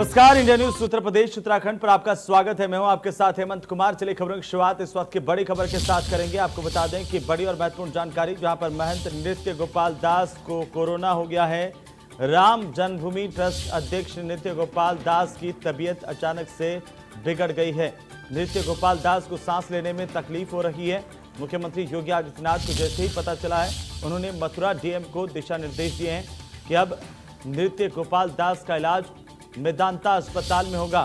नमस्कार, India news Uttar Pradesh Uttarakhand पर आपका स्वागत है। मैं हूं आपके साथ हेमंत कुमार। चलिए खबरों की शुरुआत इस वक्त की बड़ी खबर के साथ करेंगे। आपको बता दें कि बड़ी और महत्वपूर्ण जानकारी, जहां पर महंत नृत्य गोपाल दास को कोरोना हो गया है। राम जन्मभूमि ट्रस्ट अध्यक्ष नृत्य गोपाल दास की तबीयत अचानक से बिगड़ गई है। नृत्य गोपाल दास को सांस लेने में तकलीफ हो रही है। मुख्यमंत्री योगी आदित्यनाथ को जैसे ही पता चला है, उन्होंने मथुरा डीएम को दिशा निर्देश दिए हैं कि अब नृत्य गोपाल दास का इलाज मेदांता अस्पताल में होगा।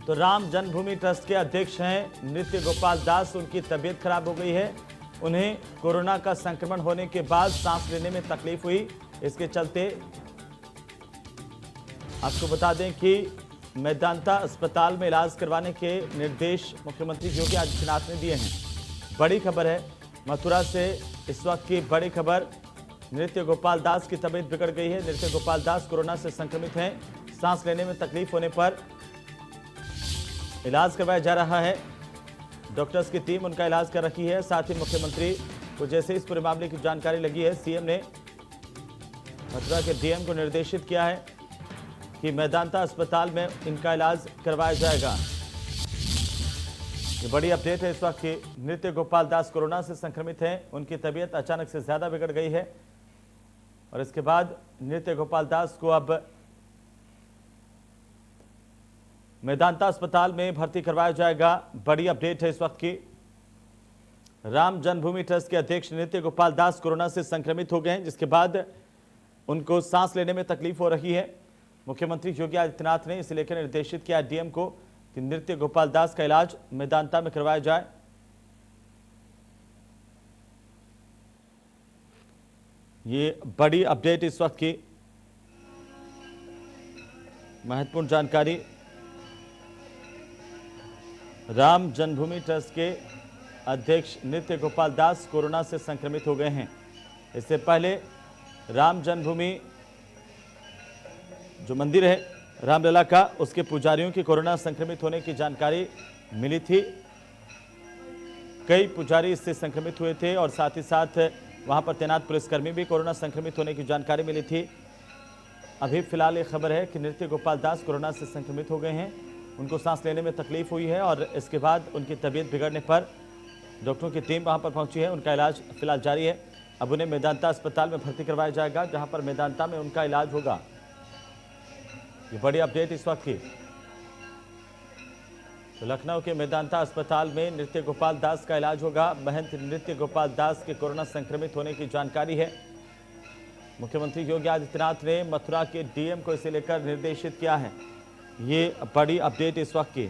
तो राम जन्मभूमि ट्रस्ट के अध्यक्ष हैं नृत्य गोपाल दास, उनकी तबीयत खराब हो गई है। उन्हें कोरोना का संक्रमण होने के बाद सांस लेने में तकलीफ हुई। इसके चलते आपको बता दें कि मेदांता अस्पताल में इलाज करवाने के निर्देश मुख्यमंत्री योगी आदित्यनाथ ने दिए हैं। बड़ी खबर है मथुरा से, इस वक्त की बड़ी खबर। नृत्य गोपाल दास की तबीयत बिगड़ गई है। नृत्य गोपाल दास कोरोना से संक्रमित हैं। सांस लेने में तकलीफ होने पर इलाज करवाया जा रहा है। डॉक्टर्स की टीम उनका इलाज कर रही है। साथ ही मुख्यमंत्री को जैसे इस पूरे मामले की जानकारी लगी है, सीएम ने मथुरा के डीएम को निर्देशित किया है कि मेदांता अस्पताल में इनका इलाज करवाया जाएगा। ये बड़ी अपडेट है इस वक्त की। नृत्य गोपाल दास कोरोना से संक्रमित हैं। उनकी तबीयत अचानक से ज्यादा बिगड़ गई है और इसके बाद नृत्य गोपाल दास को अब मेदांता अस्पताल में भर्ती करवाया जाएगा। बड़ी अपडेट है इस वक्त की। राम जन्मभूमि ट्रस्ट के अध्यक्ष नृत्य गोपाल दास कोरोना से संक्रमित हो गए हैं, जिसके बाद उनको सांस लेने में तकलीफ हो रही है। मुख्यमंत्री योगी आदित्यनाथ ने इसे लेकर निर्देशित किया डीएम को कि नृत्य गोपाल दास का इलाज मेदांता में करवाया जाए। ये बड़ी अपडेट इस वक्त की महत्वपूर्ण जानकारी। राम जन्मभूमि ट्रस्ट के अध्यक्ष नृत्य गोपाल दास कोरोना से संक्रमित हो गए हैं। इससे पहले राम जन्मभूमि जो मंदिर है रामलला का, उसके पुजारियों की कोरोना संक्रमित होने की जानकारी मिली थी। कई पुजारी इससे संक्रमित हुए थे और साथ ही साथ वहां पर तैनात पुलिसकर्मी भी कोरोना संक्रमित होने की जानकारी मिली थी। अभी फिलहाल ये खबर है कि नृत्य गोपाल दास कोरोना से संक्रमित हो गए हैं। उनको सांस लेने में तकलीफ हुई है और इसके बाद उनकी तबीयत बिगड़ने पर डॉक्टरों की टीम वहां पर पहुंची है। उनका इलाज फिलहाल जारी है। अब उन्हें मेदांता अस्पताल में भर्ती करवाया जाएगा, जहां पर मेदांता में उनका इलाज होगा। ये बड़ी अपडेट इस वक्त की। तो लखनऊ के मेदांता अस्पताल में नृत्य गोपाल दास का इलाज होगा। महंत नृत्य गोपाल दास के कोरोना संक्रमित होने की जानकारी है। मुख्यमंत्री योगी आदित्यनाथ ने मथुरा के डीएम को इसे लेकर निर्देशित किया है। ये बड़ी अपडेट इस वक्त की।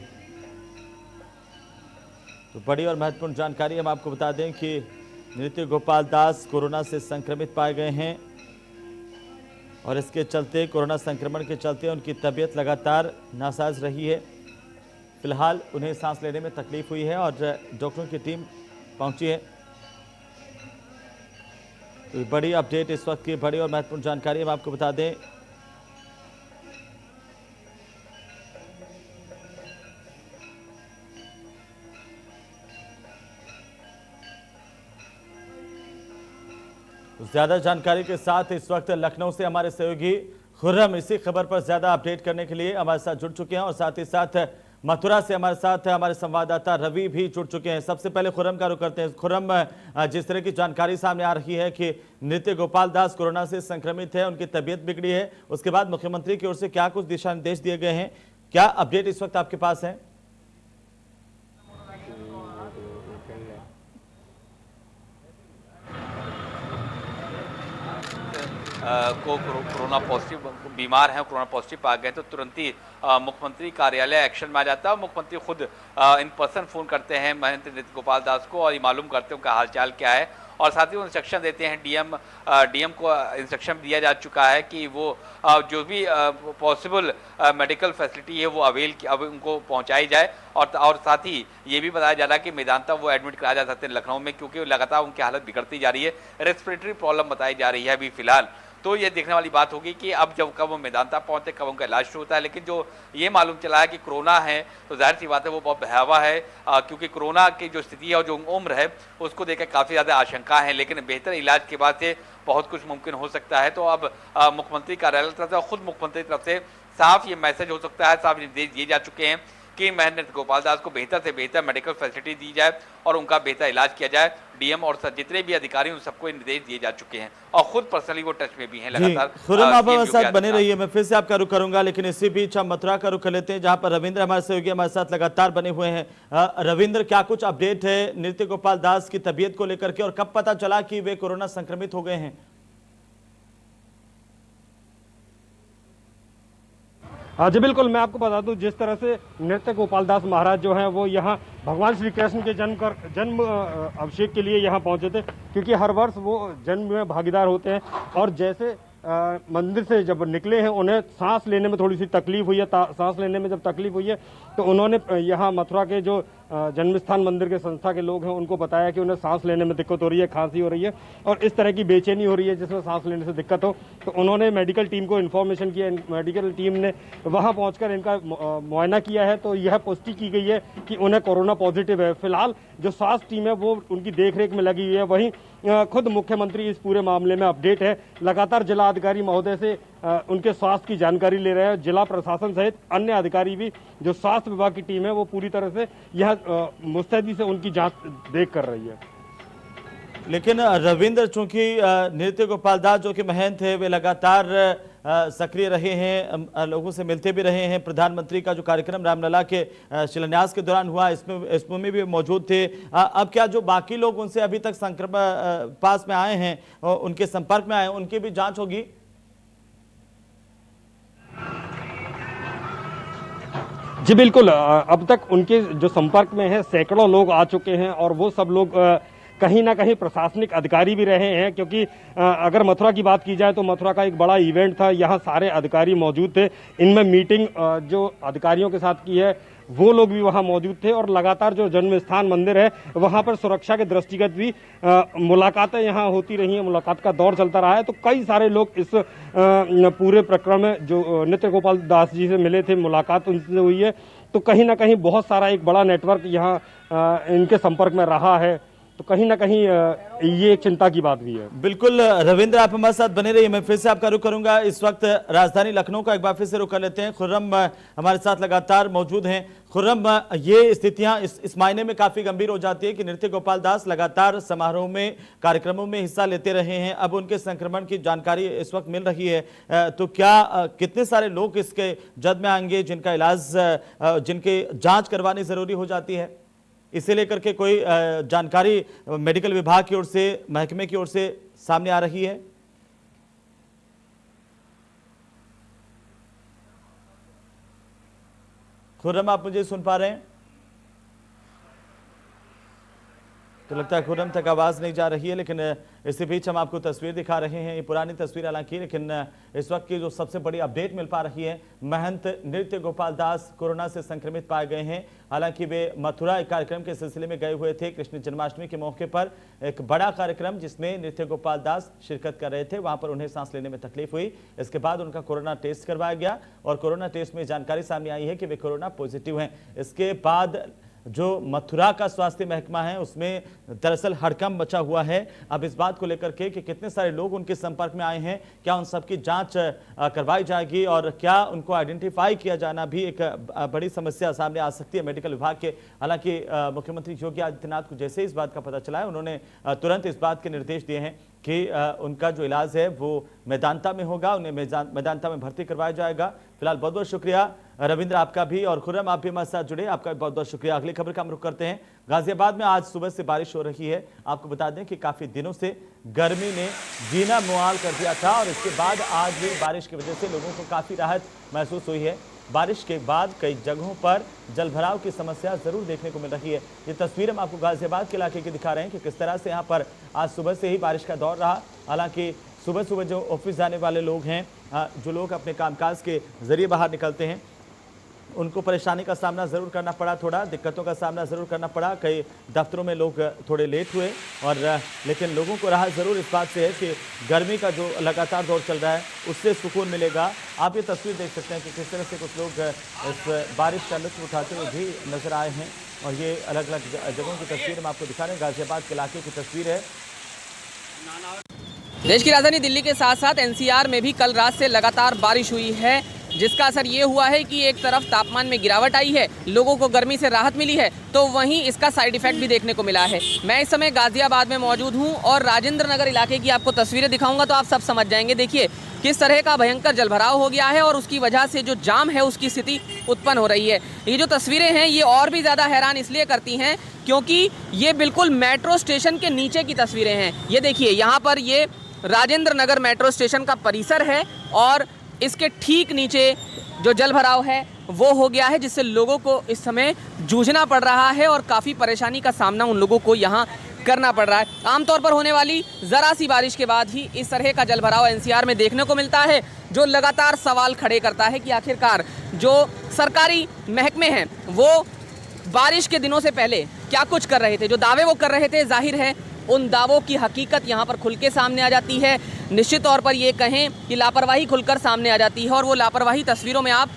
तो बड़ी और महत्वपूर्ण जानकारी हम आपको बता दें कि नृत्य गोपाल दास कोरोना से संक्रमित पाए गए हैं और इसके चलते, कोरोना संक्रमण के चलते उनकी तबीयत लगातार नासाज रही है। फिलहाल उन्हें सांस लेने में तकलीफ हुई है और डॉक्टरों की टीम पहुंची है। तो बड़ी अपडेट इस वक्त की, बड़ी और महत्वपूर्ण जानकारी हम आपको बता दें। ज्यादा जानकारी के साथ इस वक्त लखनऊ से हमारे सहयोगी खुर्रम इसी खबर पर ज्यादा अपडेट करने के लिए हमारे साथ जुड़ चुके हैं और साथ ही साथ मथुरा से हमारे साथ हमारे संवाददाता रवि भी जुड़ चुके हैं। सबसे पहले खुर्रम का रुख करते हैं। खुर्रम, जिस तरह की जानकारी सामने आ रही है कि नृत्य गोपाल दास कोरोना से संक्रमित है, उनकी तबीयत बिगड़ी है, उसके बाद मुख्यमंत्री की ओर से क्या कुछ दिशा निर्देश दिए गए हैं, क्या अपडेट इस वक्त आपके पास है? को कोरोना पॉजिटिव बीमार हैं, कोरोना पॉजिटिव आ गए तो तुरंत ही मुख्यमंत्री कार्यालय एक्शन में आ जाता है। मुख्यमंत्री खुद इन पर्सन फ़ोन करते हैं महंत नृत्य गोपाल दास को और ये मालूम करते हैं उनका हालचाल क्या है और साथ ही वो इंस्ट्रक्शन देते हैं। डीएम को इंस्ट्रक्शन दिया जा चुका है कि वो जो भी पॉसिबल मेडिकल फैसिलिटी है वो अब उनको पहुंचाई जाए और साथ ही ये भी बताया जा रहा है कि मेदांता वो एडमिट कराया जा सकते हैं लखनऊ में, क्योंकि लगातार उनकी हालत बिगड़ती जा रही है। रेस्पिरेटरी प्रॉब्लम बताई जा रही है अभी फिलहाल। तो ये देखने वाली बात होगी कि अब कब वो मेदांता पहुंचते, कब उनका इलाज शुरू होता है। लेकिन जो ये मालूम चला है कि कोरोना है तो जाहिर सी बात है वो बहुत भयावह है, क्योंकि कोरोना की जो स्थिति है और जो उम्र है उसको देकर काफ़ी ज़्यादा आशंका है। लेकिन बेहतर इलाज के बाद से बहुत कुछ मुमकिन हो सकता है। तो अब मुख्यमंत्री कार्यालय की तरफ से, खुद मुख्यमंत्री की तरफ से साफ ये मैसेज हो सकता है, साफ निर्देश दिए जा चुके हैं कि महेंद्र नाथ गोपाल दास को बेहतर से बेहतर मेडिकल फैसिलिटी दी जाए और उनका बेहतर इलाज किया जाए। डीएम और जितने भी अधिकारी उन सबको निर्देश दिए जा चुके हैं और खुद पर्सनली वो टच में भी हैं लगातार। खुर्रम, आप हमारे साथ बने रहिए, मैं फिर से आपका रुख करूंगा, लेकिन इसी बीच हम मथुरा का रुख कर लेते हैं जहां पर रविंद्र हमारे सहयोगी हमारे साथ लगातार बने हुए हैं। रविंद्र, क्या कुछ अपडेट है नृत्य गोपाल दास की तबीयत को लेकर के, और कब पता चला कि वे कोरोना संक्रमित हो गए हैं? हाँ जी बिल्कुल, मैं आपको बता दूं, जिस तरह से नृत्य गोपाल दास महाराज जो हैं वो यहाँ भगवान श्री कृष्ण के जन्म अभिषेक के लिए यहाँ पहुँचे थे, क्योंकि हर वर्ष वो जन्म में भागीदार होते हैं। और जैसे मंदिर से जब निकले हैं उन्हें सांस लेने में थोड़ी सी तकलीफ हुई है। सांस लेने में जब तकलीफ हुई है तो उन्होंने यहाँ मथुरा के जो जन्मस्थान मंदिर के संस्था के लोग हैं उनको बताया कि उन्हें सांस लेने में दिक्कत हो रही है, खांसी हो रही है और इस तरह की बेचैनी हो रही है जिसमें सांस लेने से दिक्कत हो। तो उन्होंने मेडिकल टीम को इन्फॉर्मेशन किया। मेडिकल टीम ने वहाँ पहुँचकर इनका मुआयना किया है, तो यह पुष्टि की गई है कि उन्हें कोरोना पॉजिटिव है। फिलहाल जो स्वास्थ्य टीम है वो उनकी देखरेख में लगी हुई है। वहीं खुद मुख्यमंत्री इस पूरे मामले में अपडेट है, लगातार जिला अधिकारी महोदय से उनके स्वास्थ्य की जानकारी ले रहे हैं। जिला प्रशासन सहित अन्य अधिकारी भी, जो स्वास्थ्य विभाग की टीम है, वो पूरी तरह से यह मुस्तैदी से उनकी जांच देख कर रही है। लेकिन रविंद्र, चूंकि नृत्य गोपाल दास जो कि महंत है, वे लगातार सक्रिय रहे हैं, लोगों से मिलते भी रहे हैं। प्रधानमंत्री का जो कार्यक्रम रामलला के शिलान्यास के दौरान हुआ, इसमें भी मौजूद थे। अब क्या जो बाकी लोग उनसे अभी तक संक्रमण पास में आए हैं, उनके संपर्क में आए, उनकी भी जांच होगी? जी बिल्कुल, अब तक उनके जो संपर्क में है सैकड़ों लोग आ चुके हैं और वो सब लोग कहीं ना कहीं प्रशासनिक अधिकारी भी रहे हैं, क्योंकि अगर मथुरा की बात की जाए तो मथुरा का एक बड़ा इवेंट था, यहाँ सारे अधिकारी मौजूद थे। इनमें मीटिंग जो अधिकारियों के साथ की है वो लोग भी वहाँ मौजूद थे और लगातार जो जन्म स्थान मंदिर है वहाँ पर सुरक्षा के दृष्टिगत भी मुलाकातें यहाँ होती रही हैं, मुलाकात का दौर चलता रहा है। तो कई सारे लोग इस पूरे प्रक्रम में जो नृत्य गोपाल दास जी से मिले थे, मुलाकात उनसे हुई है, तो कहीं ना कहीं बहुत सारा एक बड़ा नेटवर्क यहाँ इनके संपर्क में रहा है। तो कहीं ना कहीं ये एक चिंता की बात भी है। बिल्कुल रविंद्र, आप हमारे साथ बने रहिए, मैं फिर से आपका रुख करूंगा। इस वक्त राजधानी लखनऊ का एक बार फिर से रुख कर लेते हैं। खुर्रम हमारे साथ लगातार मौजूद हैं। खुर्रम, ये स्थितियां इस मायने में काफी गंभीर हो जाती है कि नृत्य गोपाल दास लगातार समारोह में, कार्यक्रमों में हिस्सा लेते रहे हैं, अब उनके संक्रमण की जानकारी इस वक्त मिल रही है, तो क्या कितने सारे लोग इसके जद में आएंगे जिनका इलाज, जिनके जाँच करवानी जरूरी हो जाती है? इसे लेकर के कोई जानकारी मेडिकल विभाग की ओर से, महकमे की ओर से सामने आ रही है? खुर्रम, आप मुझे सुन पा रहे हैं? तो लगता है खुर्रम तक आवाज नहीं जा रही है, लेकिन इसी बीच हम आपको तस्वीर दिखा रहे हैं। ये पुरानी तस्वीर हालांकि, लेकिन इस वक्त की जो सबसे बड़ी अपडेट मिल पा रही है, महंत नृत्य गोपाल दास कोरोना से संक्रमित पाए गए हैं। हालांकि वे मथुरा एक कार्यक्रम के सिलसिले में गए हुए थे, कृष्ण जन्माष्टमी के मौके पर एक बड़ा कार्यक्रम जिसमें नृत्य गोपाल दास शिरकत कर रहे थे। वहां पर उन्हें सांस लेने में तकलीफ हुई, इसके बाद उनका कोरोना टेस्ट करवाया गया और कोरोना टेस्ट में जानकारी सामने आई है कि वे कोरोना पॉजिटिव हैं। इसके बाद जो मथुरा का स्वास्थ्य महकमा है उसमें दरअसल हड़कंप मचा हुआ है अब इस बात को लेकर के कि कितने सारे लोग उनके संपर्क में आए हैं, क्या उन सबकी जांच करवाई जाएगी और क्या उनको आइडेंटिफाई किया जाना भी एक बड़ी समस्या सामने आ सकती है मेडिकल विभाग के। हालांकि मुख्यमंत्री योगी आदित्यनाथ को जैसे इस बात का पता चला है, उन्होंने तुरंत इस बात के निर्देश दिए हैं कि उनका जो इलाज है वो मेदांता में होगा, उन्हें मेदांता में भर्ती करवाया जाएगा। फिलहाल बहुत बहुत शुक्रिया रविंद्र आपका भी, और खुर्रम आप भी हमारे साथ जुड़े, आपका भी बहुत बहुत शुक्रिया। अगली खबर का हम रुख करते हैं। गाजियाबाद में आज सुबह से बारिश हो रही है। आपको बता दें कि काफी दिनों से गर्मी ने जीना मुहाल कर दिया था और इसके बाद आज भी बारिश की वजह से लोगों को काफी राहत महसूस हुई है। बारिश के बाद कई जगहों पर जलभराव की समस्या जरूर देखने को मिल रही है। ये तस्वीर हम आपको गाजियाबाद के इलाके की दिखा रहे हैं कि किस तरह से यहाँ पर आज सुबह से ही बारिश का दौर रहा। हालांकि सुबह सुबह जो ऑफिस जाने वाले लोग हैं, जो लोग अपने कामकाज के जरिए बाहर निकलते हैं, उनको परेशानी का सामना ज़रूर करना पड़ा, थोड़ा दिक्कतों का सामना ज़रूर करना पड़ा। कई दफ्तरों में लोग थोड़े लेट हुए और लेकिन लोगों को राहत ज़रूर इस बात से है कि गर्मी का जो लगातार दौर चल रहा है उससे सुकून मिलेगा। आप ये तस्वीर देख सकते हैं कि किस तरह से कुछ लोग इस बारिश का लुत्फ़ उठाते हुए भी नज़र आए हैं और ये अलग अलग जगहों की तस्वीर हम आपको दिखा रहे हैं। गाजियाबाद के इलाके की तस्वीर है। देश की राजधानी दिल्ली के साथ साथ एनसीआर में भी कल रात से लगातार बारिश हुई है। जिसका असर ये हुआ है कि एक तरफ तापमान में गिरावट आई है, लोगों को गर्मी से राहत मिली है, तो वहीं इसका साइड इफेक्ट भी देखने को मिला है। मैं इस समय गाजियाबाद में मौजूद हूँ और राजेंद्र नगर इलाके की आपको तस्वीरें दिखाऊंगा तो आप सब समझ जाएंगे। देखिए किस तरह का भयंकर जलभराव हो गया है और उसकी वजह से जो जाम है उसकी स्थिति उत्पन्न हो रही है। ये जो तस्वीरें हैं ये और भी ज़्यादा हैरान इसलिए करती हैं क्योंकि ये बिल्कुल मेट्रो स्टेशन के नीचे की तस्वीरें हैं। ये देखिए यहाँ पर ये राजेंद्र नगर मेट्रो स्टेशन का परिसर है और इसके ठीक नीचे जो जल भराव है वो हो गया है, जिससे लोगों को इस समय जूझना पड़ रहा है और काफ़ी परेशानी का सामना उन लोगों को यहाँ करना पड़ रहा है। आमतौर पर होने वाली ज़रा सी बारिश के बाद ही इस तरह का जल भराव एनसीआर में देखने को मिलता है, जो लगातार सवाल खड़े करता है कि आखिरकार जो सरकारी महकमे हैं वो बारिश के दिनों से पहले क्या कुछ कर रहे थे। जो दावे वो कर रहे थे जाहिर है उन दावों की हकीकत यहाँ पर खुल के सामने आ जाती है। निश्चित तौर पर ये कहें कि लापरवाही खुलकर सामने आ जाती है और वो लापरवाही तस्वीरों में आप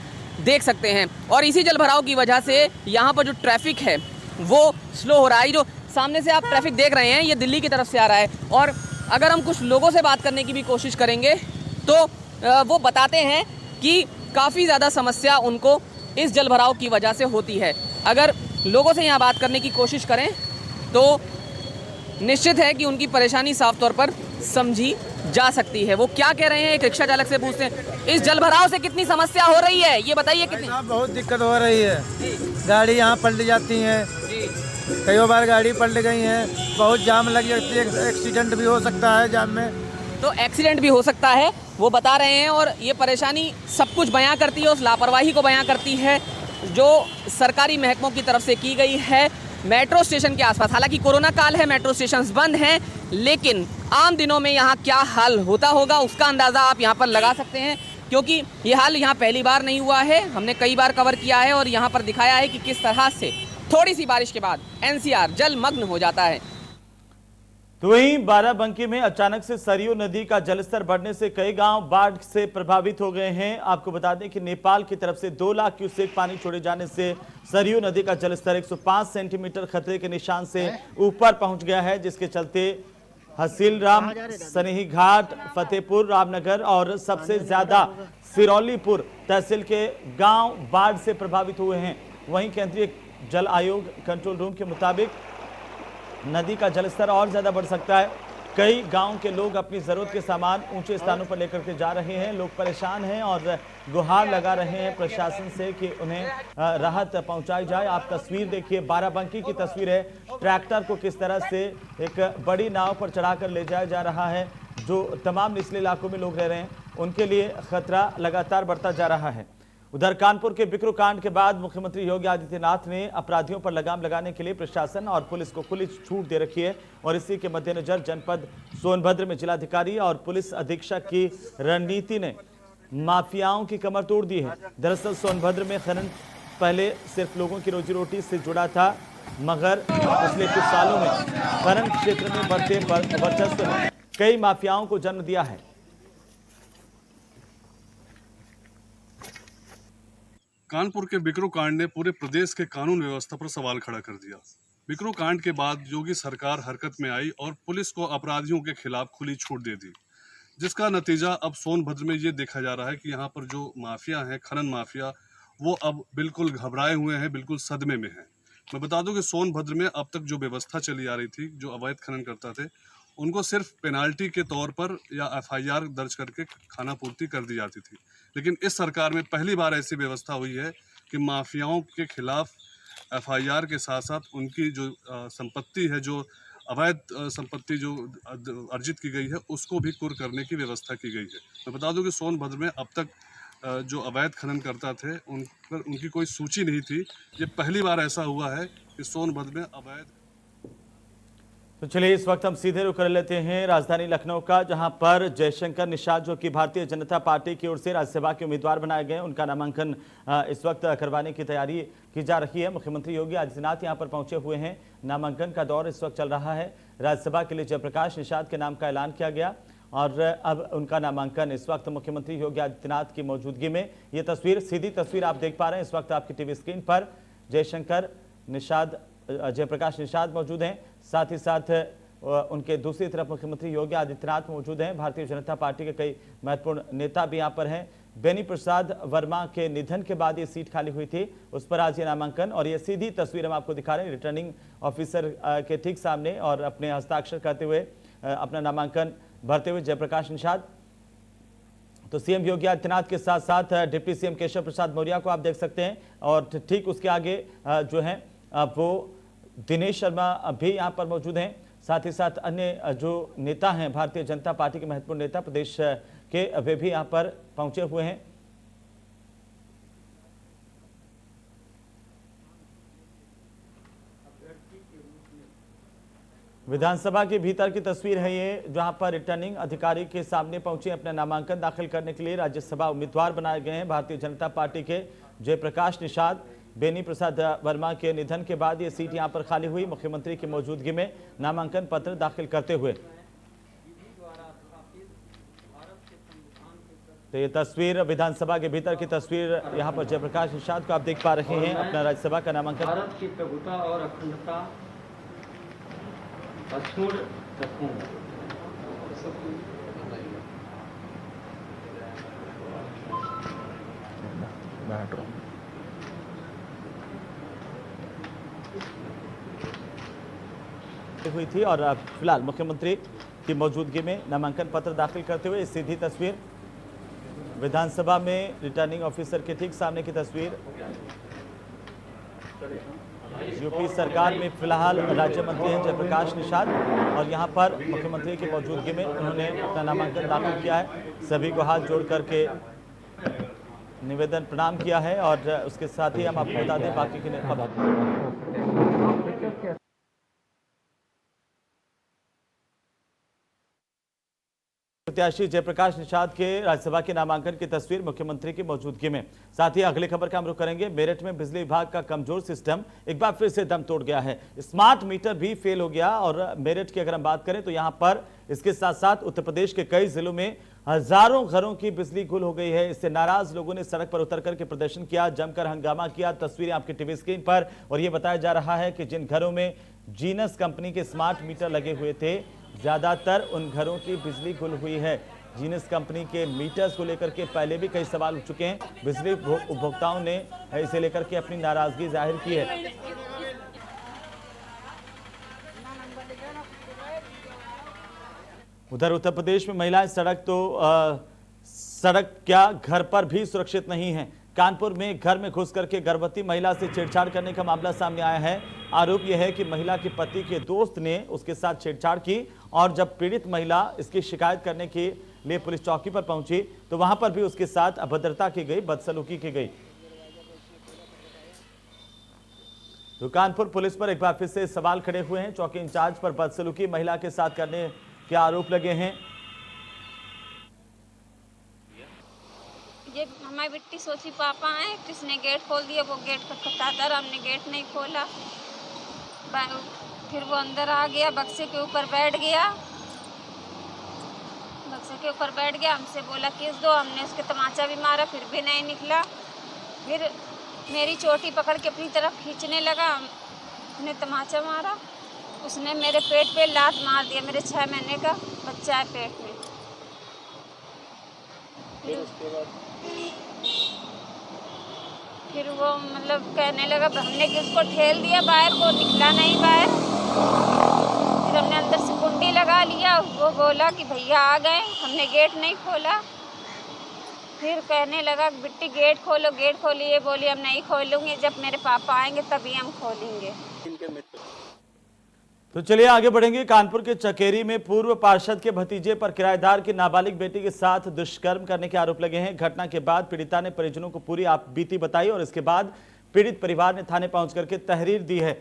देख सकते हैं। और इसी जलभराव की वजह से यहाँ पर जो ट्रैफिक है वो स्लो हो रहा है। जो सामने से आप ट्रैफिक देख रहे हैं ये दिल्ली की तरफ से आ रहा है और अगर हम कुछ लोगों से बात करने की भी कोशिश करेंगे तो वो बताते हैं कि काफ़ी ज़्यादा समस्या उनको इस जलभराव की वजह से होती है। अगर लोगों से यहाँ बात करने की कोशिश करें तो निश्चित है कि उनकी परेशानी साफ तौर पर समझी जा सकती है। वो क्या कह रहे हैं एक रिक्शा चालक से पूछते हैं। इस जलभराव से कितनी समस्या हो रही है ये बताइए। कितनी? बहुत दिक्कत हो रही है, गाड़ी यहाँ पलट जाती है, कई बार गाड़ी पलट गई है, बहुत जाम लग जाती है, एक्सीडेंट भी हो सकता है जाम में। तो एक्सीडेंट भी हो सकता है वो बता रहे हैं और ये परेशानी सब कुछ बयां करती है, उस लापरवाही को बयां करती है जो सरकारी महकमों की तरफ से की गई है मेट्रो स्टेशन के आसपास। हालांकि कोरोना काल है, मेट्रो स्टेशन बंद हैं, लेकिन आम दिनों में यहाँ क्या हाल होता होगा उसका अंदाज़ा आप यहाँ पर लगा सकते हैं, क्योंकि ये हाल यहाँ पहली बार नहीं हुआ है। हमने कई बार कवर किया है और यहाँ पर दिखाया है कि किस तरह से थोड़ी सी बारिश के बाद एनसीआर जलमग्न हो जाता है। तो वहीं बाराबंकी में अचानक से सरयू नदी का जलस्तर बढ़ने से कई गांव बाढ़ से प्रभावित हो गए हैं। आपको बता दें कि नेपाल की तरफ से 2 लाख क्यूसेक पानी छोड़े जाने से सरयू नदी का जलस्तर 105 सेंटीमीटर खतरे के निशान से ऊपर पहुंच गया है, जिसके चलते हसीलराम, सनेही घाट, फतेहपुर, रामनगर और सबसे ज्यादा सिरौलीपुर तहसील के गांव बाढ़ से प्रभावित हुए हैं। वहीं केंद्रीय जल आयोग कंट्रोल रूम के मुताबिक नदी का जलस्तर और ज्यादा बढ़ सकता है। कई गांव के लोग अपनी जरूरत के सामान ऊंचे स्थानों पर लेकर के जा रहे हैं। लोग परेशान हैं और गुहार लगा रहे हैं प्रशासन से कि उन्हें राहत पहुंचाई जाए। आप तस्वीर देखिए, बाराबंकी की तस्वीर है। ट्रैक्टर को किस तरह से एक बड़ी नाव पर चढ़ाकर ले जाया जा रहा है। जो तमाम निचले इलाकों में लोग रह रहे हैं उनके लिए खतरा लगातार बढ़ता जा रहा है। उधर कानपुर के बिकरू कांड के बाद मुख्यमंत्री योगी आदित्यनाथ ने अपराधियों पर लगाम लगाने के लिए प्रशासन और पुलिस को खुली छूट दे रखी है और इसी के मद्देनजर जनपद सोनभद्र में जिलाधिकारी और पुलिस अधीक्षक की रणनीति ने माफियाओं की कमर तोड़ दी है। दरअसल सोनभद्र में खनन पहले सिर्फ लोगों की रोजी रोटी से जुड़ा था, मगर पिछले कुछ सालों में खनन क्षेत्र में बढ़ते वर्चस्व ने कई माफियाओं को जन्म दिया है। कानपुर के बिकरू कांड ने पूरे प्रदेश के कानून व्यवस्था पर सवाल खड़ा कर दिया। बिकरू कांड के बाद योगी सरकार हरकत में आई और पुलिस को अपराधियों के खिलाफ खुली छूट दे दी, जिसका नतीजा अब सोनभद्र में ये देखा जा रहा है कि यहाँ पर जो माफिया है, खनन माफिया, वो अब बिल्कुल घबराए हुए हैं, बिल्कुल सदमे में हैं। मैं बता दूं कि सोनभद्र में अब तक जो व्यवस्था चली आ रही थी, जो अवैध खनन करता थे उनको सिर्फ पेनाल्टी के तौर पर या एफआईआर दर्ज करके खाना पूर्ति कर दी जाती थी, लेकिन इस सरकार में पहली बार ऐसी व्यवस्था हुई है कि माफियाओं के खिलाफ एफआईआर के साथ साथ उनकी जो संपत्ति है, जो अवैध संपत्ति जो अर्जित की गई है, उसको भी कुर्क करने की व्यवस्था की गई है। मैं बता दूं कि सोनभद्र में अब तक जो अवैध खनन करता थे उन पर उनकी कोई सूची नहीं थी। ये पहली बार ऐसा हुआ है कि सोनभद्र में अवैध। तो चलिए इस वक्त हम सीधे रुख कर लेते हैं राजधानी लखनऊ का, जहां पर जयशंकर निषाद जो कि भारतीय जनता पार्टी की ओर से राज्यसभा के उम्मीदवार बनाए गए, उनका नामांकन इस वक्त करवाने की तैयारी की जा रही है। मुख्यमंत्री योगी आदित्यनाथ यहां पर पहुंचे हुए हैं। नामांकन का दौर इस वक्त चल रहा है। राज्यसभा के लिए जयप्रकाश निषाद के नाम का ऐलान किया गया और अब उनका नामांकन इस वक्त मुख्यमंत्री योगी आदित्यनाथ की मौजूदगी में, ये तस्वीर, सीधी तस्वीर आप देख पा रहे हैं इस वक्त आपकी टीवी स्क्रीन पर। जयशंकर निषाद, जयप्रकाश निषाद मौजूद हैं, साथ ही साथ उनके दूसरी तरफ मुख्यमंत्री योगी आदित्यनाथ मौजूद हैं। भारतीय जनता पार्टी के कई महत्वपूर्ण नेता भी यहाँ पर हैं। बेनी प्रसाद वर्मा के निधन के बाद ये सीट खाली हुई थी, उस पर आज ये नामांकन। और ये सीधी तस्वीर हम आपको दिखा रहे हैं रिटर्निंग ऑफिसर के ठीक सामने और अपने हस्ताक्षर करते हुए अपना नामांकन भरते हुए जयप्रकाश निषाद। तो सीएम योगी आदित्यनाथ के साथ साथ डिप्टी सीएम केशव प्रसाद मौर्य को आप देख सकते हैं और ठीक उसके आगे जो है वो दिनेश शर्मा भी यहाँ पर मौजूद हैं। साथ ही साथ अन्य जो नेता हैं भारतीय जनता पार्टी के महत्वपूर्ण नेता प्रदेश के वे भी यहाँ पर पहुंचे हुए हैं। विधानसभा के भीतर की तस्वीर है ये, जहां पर रिटर्निंग अधिकारी के सामने पहुंचे अपना नामांकन दाखिल करने के लिए राज्यसभा उम्मीदवार बनाए गए हैं भारतीय जनता पार्टी के जयप्रकाश निषाद। बेनी प्रसाद वर्मा के निधन के बाद ये सीट यहां पर खाली हुई। मुख्यमंत्री की मौजूदगी में नामांकन पत्र दाखिल करते हुए तो ये तस्वीर विधानसभा के भीतर की तस्वीर यहां पर जयप्रकाश निषाद को आप देख पा रहे हैं अपना राज्यसभा का नामांकन। भारत की प्रभुता और अखंडता अक्षुण्ण रखूंगा। हुई थी और फिलहाल मुख्यमंत्री की मौजूदगी में नामांकन पत्र दाखिल करते हुए सीधी तस्वीर विधानसभा में रिटर्निंग ऑफिसर के ठीक सामने की तस्वीर। यूपी सरकार में फिलहाल राज्य मंत्री हैं जयप्रकाश निषाद और यहां पर मुख्यमंत्री की मौजूदगी में उन्होंने अपना नामांकन दाखिल किया है। सभी को हाथ जोड़ करके निवेदन प्रणाम किया है और उसके साथ ही हम आपको बता दें बाकी के प्रत्याशी जयप्रकाश निषाद के राज्यसभा के नामांकन की तस्वीर मुख्यमंत्री की मौजूदगी में। साथ ही अगली खबर का हम रुख करेंगे। मेरठ में बिजली विभाग का कमजोर सिस्टम एक बार फिर से दम तोड़ गया है। स्मार्ट मीटर भी फेल हो गया और मेरठ की अगर हम बात करें तो यहां पर इसके साथ साथ उत्तर प्रदेश के कई जिलों में हजारों घरों की बिजली गुल हो गई है। इससे नाराज लोगों ने सड़क पर उतर करके प्रदर्शन किया, जमकर हंगामा किया। तस्वीरें आपकी टीवी स्क्रीन पर और यह बताया जा रहा है कि जिन घरों में जीनस कंपनी के स्मार्ट मीटर लगे हुए थे ज्यादातर उन घरों की बिजली गुल हुई है। जीनस कंपनी के मीटर्स को लेकर के पहले भी कई सवाल उठ चुके हैं। बिजली उपभोक्ताओं ने इसे लेकर के अपनी नाराजगी जाहिर की है। उधर उत्तर प्रदेश में महिलाएं सड़क क्या घर पर भी सुरक्षित नहीं है। कानपुर में घर में घुस करके गर्भवती महिला से छेड़छाड़ करने का मामला सामने आया है। आरोप यह है कि महिला के पति के दोस्त ने उसके साथ छेड़छाड़ की और जब पीड़ित महिला इसकी शिकायत करने के लिए पुलिस चौकी पर पहुंची तो वहां पर भी उसके साथ अभद्रता की गई, बदसलूकी की गई। तो कानपुर पुलिस पर एक बार फिर से सवाल खड़े हुए हैं। चौकी इंचार्ज पर बदसलूकी महिला के साथ करने के आरोप लगे हैं। ये हमारी बेटी सोची पापा आए, किसने गेट खोल दिया, वो गेट खटखटाता रहा, हमने गेट नहीं खोला। फिर वो अंदर आ गया, बक्से के ऊपर बैठ गया, हमसे बोला किस दो, हमने उसके तमाचा भी मारा फिर भी नहीं निकला। फिर मेरी चोटी पकड़ के अपनी तरफ खींचने लगा, उसने तमाचा मारा, उसने मेरे पेट पे लात मार दिया। मेरे 6 महीने का बच्चा है पेट में। फिर वो मतलब कहने लगा, हमने किसको ठेल दिया बाहर, को निकला नहीं बाहर। फिर हमने अंदर से कुंडी लगा लिया, वो बोला कि भैया आ गए, हमने गेट नहीं खोला। फिर कहने लगा बिट्टी गेट खोलो, गेट खोलिए। बोली हम नहीं खोलूंगी, जब मेरे पापा आएंगे तभी हम खोलेंगे। तो चलिए आगे बढ़ेंगे। कानपुर के चकेरी में पूर्व पार्षद के भतीजे पर किराएदार की नाबालिग बेटी के साथ दुष्कर्म करने के आरोप लगे हैं। घटना के बाद पीड़िता ने परिजनों को पूरी बीती बताई और इसके बाद पीड़ित परिवार ने थाने पहुंच करके तहरीर दी है।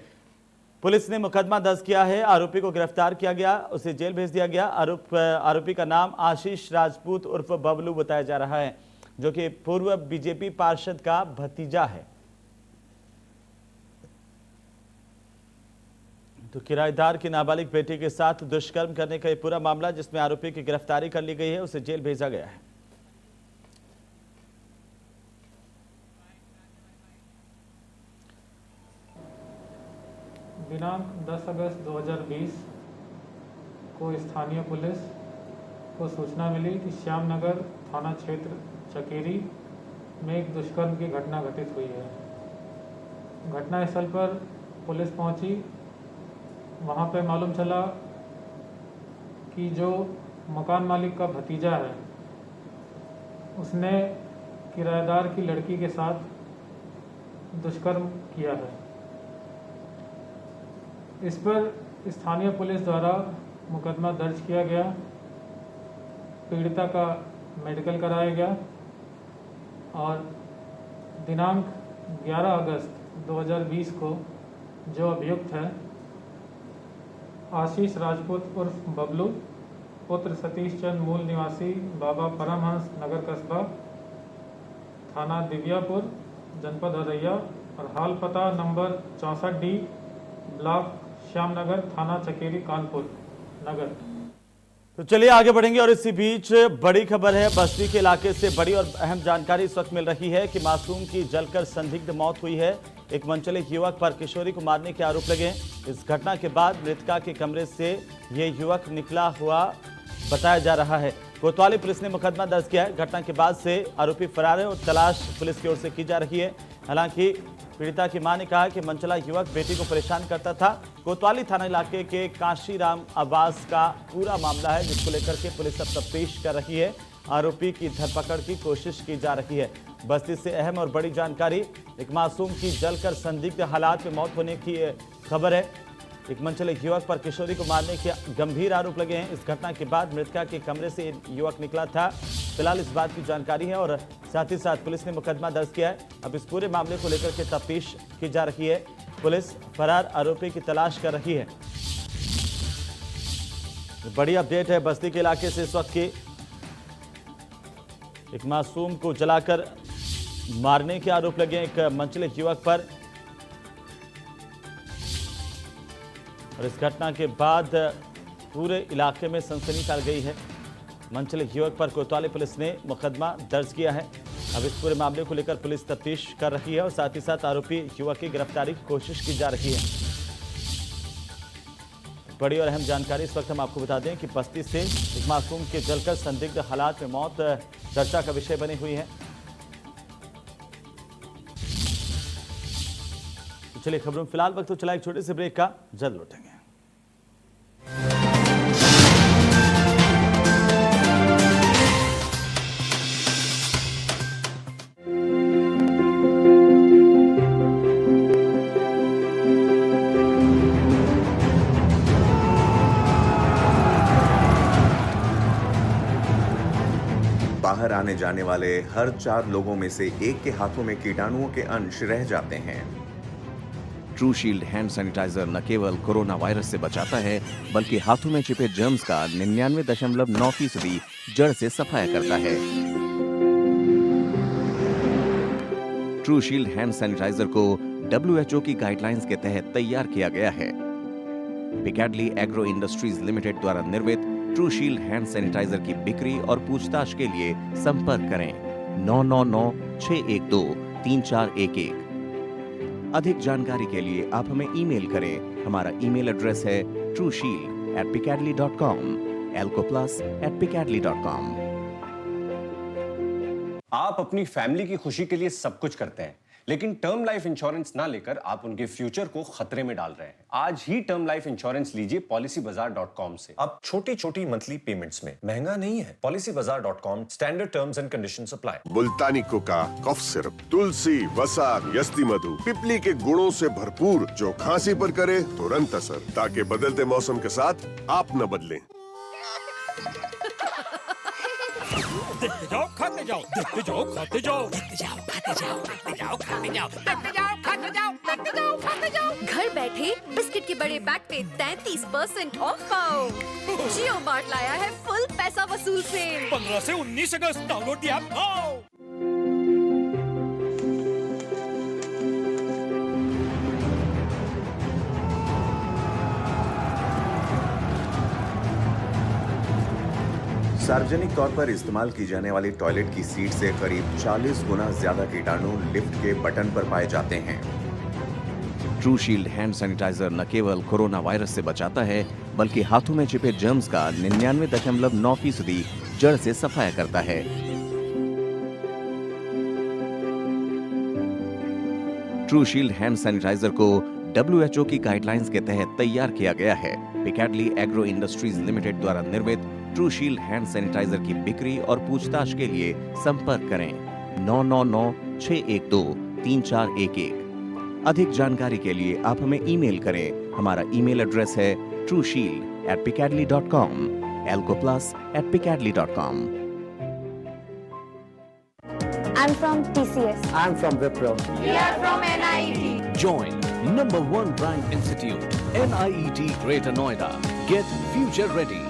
पुलिस ने मुकदमा दर्ज किया है, आरोपी को गिरफ्तार किया गया, उसे जेल भेज दिया गया। आरोपी का नाम आशीष राजपूत उर्फ बबलू बताया जा रहा है, जो कि पूर्व बीजेपी पार्षद का भतीजा है। तो किराएदार की नाबालिग बेटी के साथ दुष्कर्म करने का ये पूरा मामला, जिसमें आरोपी की गिरफ्तारी कर ली गई है, उसे जेल भेजा गया है। दिनांक 10 अगस्त 2020 को स्थानीय पुलिस को सूचना मिली कि श्यामनगर थाना क्षेत्र चकेरी में एक दुष्कर्म की घटना घटित हुई है। घटनास्थल पर पुलिस पहुंची। वहां पे मालूम चला कि जो मकान मालिक का भतीजा है उसने किराएदार की लड़की के साथ दुष्कर्म किया है। इस पर स्थानीय पुलिस द्वारा मुकदमा दर्ज किया गया। पीड़िता का मेडिकल कराया गया और दिनांक 11 अगस्त 2020 को जो अभियुक्त है आशीष राजपूत उर्फ बबलू पुत्र सतीश चंद मूल निवासी बाबा परमहंस नगर कस्बा थाना दिव्यापुर जनपद औरैया और हाल पता नंबर 64D ब्लॉक श्यामनगर थाना चकेरी कानपुर नगर। तो चलिए आगे बढ़ेंगे और इसी बीच बड़ी खबर है। बस्ती के इलाके से बड़ी और अहम जानकारी इस वक्त मिल रही है कि मासूम की जलकर संदिग्ध मौत हुई है। एक मनचले युवक पर किशोरी को मारने के आरोप लगे। इस घटना के बाद मृतका के कमरे से ये युवक निकला हुआ बताया जा रहा है। कोतवाली पुलिस ने मुकदमा दर्ज किया है। घटना के बाद से आरोपी फरार है और तलाश पुलिस की ओर से की जा रही है। हालांकि पीड़िता की मां ने कहा कि मनचला युवक बेटी को परेशान करता था। कोतवाली थाना इलाके के काशीराम आवास का पूरा मामला है, जिसको लेकर के पुलिस अब तफ्तीश कर रही है। आरोपी की धरपकड़ की कोशिश की जा रही है। बस्ती से अहम और बड़ी जानकारी। एक मासूम की जलकर संदिग्ध हालात में मौत होने की खबर है। एक मनचले युवक पर किशोरी को मारने के गंभीर आरोप लगे हैं। इस घटना के बाद मृतका के कमरे से युवक निकला था। फिलहाल इस बात की जानकारी है और साथ ही साथ पुलिस ने मुकदमा दर्ज किया है। अब इस पूरे मामले को लेकर के तफ्तीश की जा रही है। पुलिस फरार आरोपी की तलाश कर रही है। बड़ी अपडेट है बस्ती के इलाके से इस वक्त की। एक मासूम को जलाकर मारने के आरोप लगे एक मनचले युवक पर और इस घटना के बाद पूरे इलाके में सनसनी फैल गई है। मनचले युवक पर कोतवाली पुलिस ने मुकदमा दर्ज किया है। अब इस पूरे मामले को लेकर पुलिस तफ्तीश कर रही है और साथ ही साथ आरोपी युवक की गिरफ्तारी की कोशिश की जा रही है। बड़ी और अहम जानकारी इस वक्त हम आपको बता दें कि बस्ती से एक मासूम के जलकर संदिग्ध हालात में मौत चर्चा का विषय बनी हुई है। चलिए खबरों में फिलहाल वक्त तो चला एक छोटे से ब्रेक का, जल्द लौटेंगे। बाहर आने जाने वाले हर 4 लोगों में से एक के हाथों में कीटाणुओं के अंश रह जाते हैं। ट्रू शील्ड हैंड सैनिटाइजर न केवल कोरोना वायरस से बचाता है, बल्कि हाथों में छिपे जर्म्स का 99.9% जड़ से सफाया करता है। ट्रू शील्ड हैंड सैनिटाइजर को WHO की गाइडलाइंस के तहत तैयार किया गया है। पिकैडली एग्रो इंडस्ट्रीज लिमिटेड द्वारा निर्मित ट्रू शील्ड हैंड सैनिटाइजर की बिक्री और पूछताछ के लिए संपर्क करें 9996123411। अधिक जानकारी के लिए आप हमें ईमेल करें। हमारा ईमेल एड्रेस है trueshield@picadly.com, elcoplas@picadly.com। आप अपनी फैमिली की खुशी के लिए सब कुछ करते हैं, लेकिन टर्म लाइफ इंश्योरेंस ना लेकर आप उनके फ्यूचर को खतरे में डाल रहे हैं। आज ही टर्म लाइफ इंश्योरेंस लीजिए policybazaar.com से। अब छोटी छोटी मंथली पेमेंट्स में महंगा नहीं है। policybazaar.com, standard terms and conditions apply. मुल्तानी कोका, कफ सिरप, तुलसी, वसा, यस्ती मधु, पिपली के गुणों से भरपूर, जो खांसी पर करे तुरंत असर, ताकि बदलते मौसम के साथ आप न बदलें। देखते जाओ खाते जाओ, देखते जाओ खाते जाओ, देखते जाओ खाते जाओ, देखते जाओ खाते जाओ, देखते जाओ खाते जाओ, देखते जाओ खाते जाओ। घर बैठे बिस्किट के बड़े पैक पे 33% ऑफ पाओ। जियो मार्ट लाया है फुल पैसा वसूल सेल। 15 से 19 अगस्त डाउनलोड दी ऐप नाउ। सार्वजनिक तौर पर इस्तेमाल की जाने वाली टॉयलेट की सीट से करीब 40 गुना ज्यादा कीटाणु लिफ्ट के बटन पर पाए जाते हैं। ट्रू शील्ड हैंड सैनिटाइजर न केवल कोरोना वायरस से बचाता है, बल्कि हाथों में छिपे जर्म्स का 99.9% जड़ से सफाया करता है। ट्रूशील्ड हैंड सैनिटाइजर को WHO की गाइडलाइंस के तहत तैयार किया गया है। पिकैडली एग्रो इंडस्ट्रीज लिमिटेड द्वारा निर्मित ट्रूशील्ड हैंड सैनिटाइजर की बिक्री और पूछताछ के लिए संपर्क करें 999-612-3411। अधिक जानकारी के लिए आप हमें ईमेल करें। हमारा ईमेल एड्रेस है trueshield@picadly.com, elcoplus@picadly.com। I'm from TCS. I'm from Wipro. We are from NIET. Join #1 ranked institute, NIET Greater Noida. Get future ready.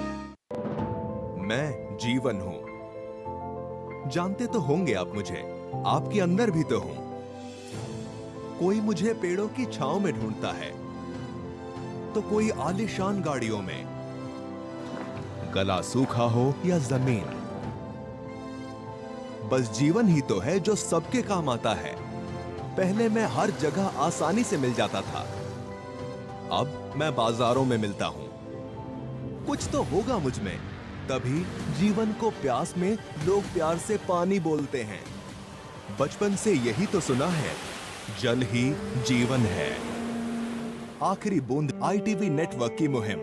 मैं जीवन हूं। जानते तो होंगे आप मुझे, आपके अंदर भी तो हूं। कोई मुझे पेड़ों की छांव में ढूंढता है, तो कोई आलीशान गाड़ियों में। गला सूखा हो या जमीन, बस जीवन ही तो है जो सबके काम आता है। पहले मैं हर जगह आसानी से मिल जाता था, अब मैं बाजारों में मिलता हूं। कुछ तो होगा मुझ में, तभी जीवन को प्यास में लोग प्यार से पानी बोलते हैं। बचपन से यही तो सुना है, जल ही जीवन है। आखिरी बूंद ITV नेटवर्क की मुहिम।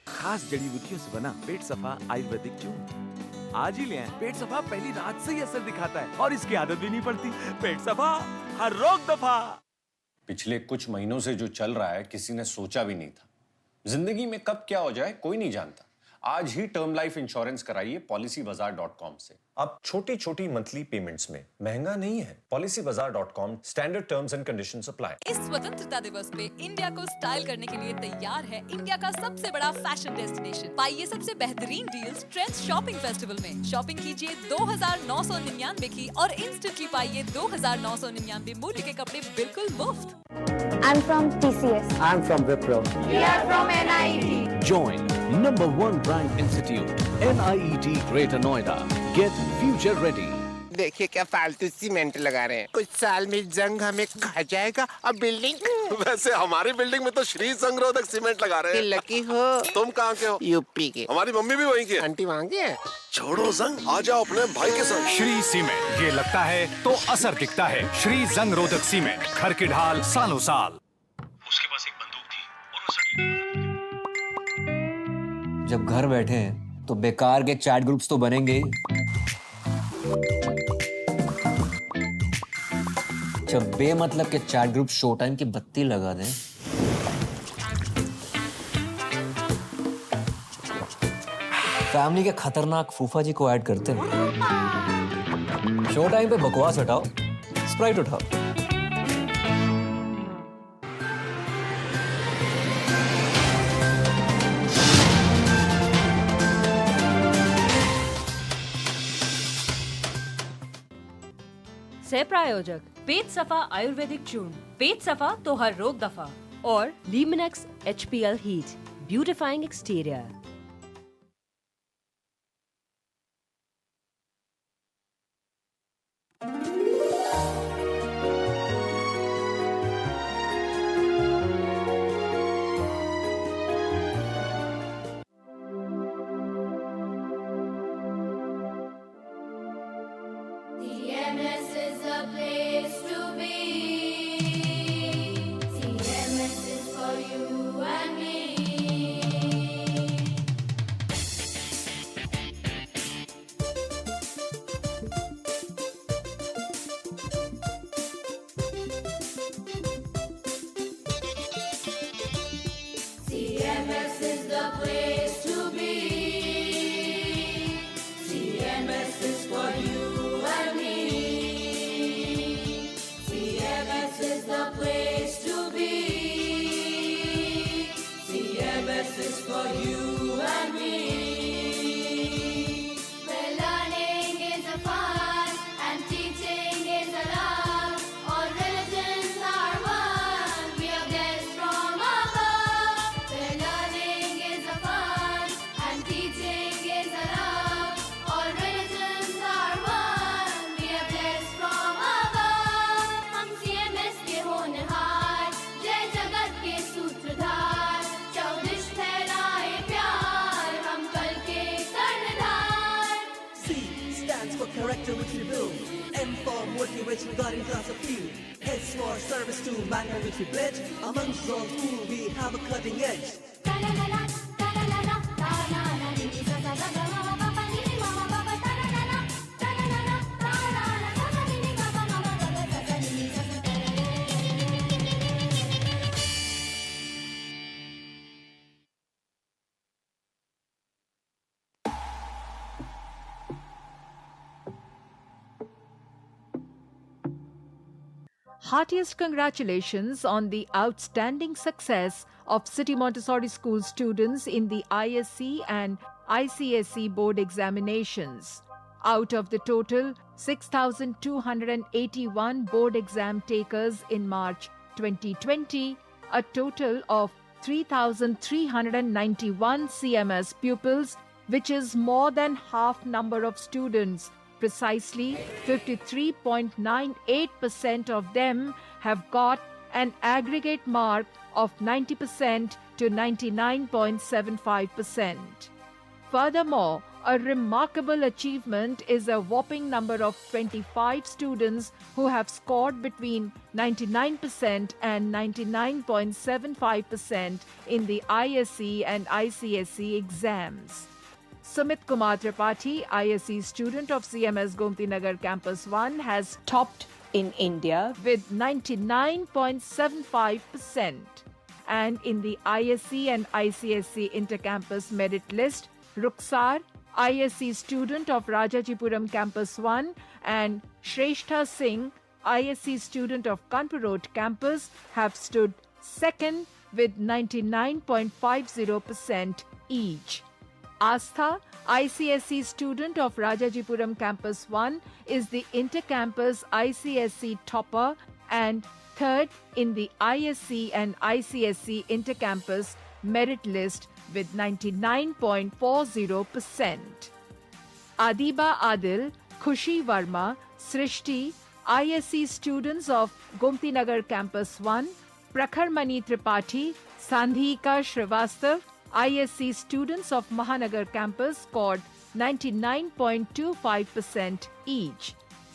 खास जड़ी बूटियों से बना पेट सफा आयुर्वेदिक चूर्ण आज ही ले आए। पेट सफा पहली रात से ही असर दिखाता है और इसकी आदत भी नहीं पड़ती। पेट सफा, हर रोग दफा। पिछले कुछ महीनों से जो चल रहा है किसी ने सोचा भी नहीं था। जिंदगी में कब क्या हो जाए कोई नहीं जानता। आज ही टर्म लाइफ इंश्योरेंस कराइए PolicyBazaar.com से। अब छोटी छोटी मंथली पेमेंट्स में महंगा नहीं है। PolicyBazaar.com, standard terms and conditions apply. इस स्वतंत्रता दिवस पे इंडिया को स्टाइल करने के लिए तैयार है इंडिया का सबसे बड़ा फैशन डेस्टिनेशन। पाइए सबसे बेहतरीन डील्स ट्रेंड्स शॉपिंग फेस्टिवल में। शॉपिंग कीजिए 2999 की और इंस्टेंटली पाइए 2999 मूल्य के कपड़े बिल्कुल मुफ्त। I'm from TCS. I'm from Wipro. We are from NIET. Join #1 ranked institute, NIET Greater Noida. Get future ready. देखिए क्या फालतू सीमेंट लगा रहे हैं। कुछ साल में जंग हमें खा जाएगा। अब बिल्डिंग वैसे हमारी बिल्डिंग में तो श्री संगरोधक सीमेंट लगा रहे हैं। लकी हो। तुम कहाँ के हो? यूपी के। हमारी मम्मी भी वहीं की है। आंटी वहाँ की है। छोड़ो जंग, आ जाओ अपने भाई के संग। श्री सीमेंट, ये लगता है तो असर दिखता है। श्री जंग रोधक सीमेंट, घर की ढाल सालों साल। उसके पास एक बंदूक थी और वो जब घर बैठे हैं तो बेकार के चैट ग्रुप्स तो बनेंगे ही। जब बेमतलब के चैट ग्रुप शो टाइम की बत्ती लगा दें, फैमिली के खतरनाक फूफा जी को ऐड करते हैं। शो टाइम पे बकवास हटाओ, स्प्राइट उठाओ। सह प्रायोजक पेट सफा आयुर्वेदिक चूर्ण, पेट सफा तो हर रोग दफा, और लीमिनेक्स HPL heat, beautifying exterior. CMS is the place to be. CMS is for you and me. CMS is the place to be. CMS is for you and me. CMS working which regarding class appeal. It's for service to mankind which we pledge. Amongst all school we have a cutting edge. Heartiest congratulations on the outstanding success of City Montessori School students in the ISC and ICSE board examinations. Out of the total 6,281 board exam takers in March 2020, a total of 3,391 CMS pupils, which is more than half number of students, precisely 53.98% of them have got an aggregate mark of 90% to 99.75%. Furthermore, a remarkable achievement is a whopping number of 25 students who have scored between 99% and 99.75% in the ISC and ICSE exams. Sumit Kumar Tripathi, ISC student of CMS Gomti Nagar Campus 1, has topped in India with 99.75%. And in the ISC and ICSE intercampus merit list, Ruksar, ISC student of Rajajipuram Campus 1, and Shrestha Singh, ISC student of Kanpur Road Campus, have stood second with 99.50% each. Astha, ICSE student of Rajajipuram Campus 1, is the intercampus ICSE topper and third in the ISC and ICSE intercampus merit list with 99.40%. Adiba Adil, Khushi Verma, Srishti, ISC students of Gomti Nagar Campus 1, Prakhar Mani Tripathi, Sandhika Srivastav, ISC students of Mahanagar Campus scored 99.25% each.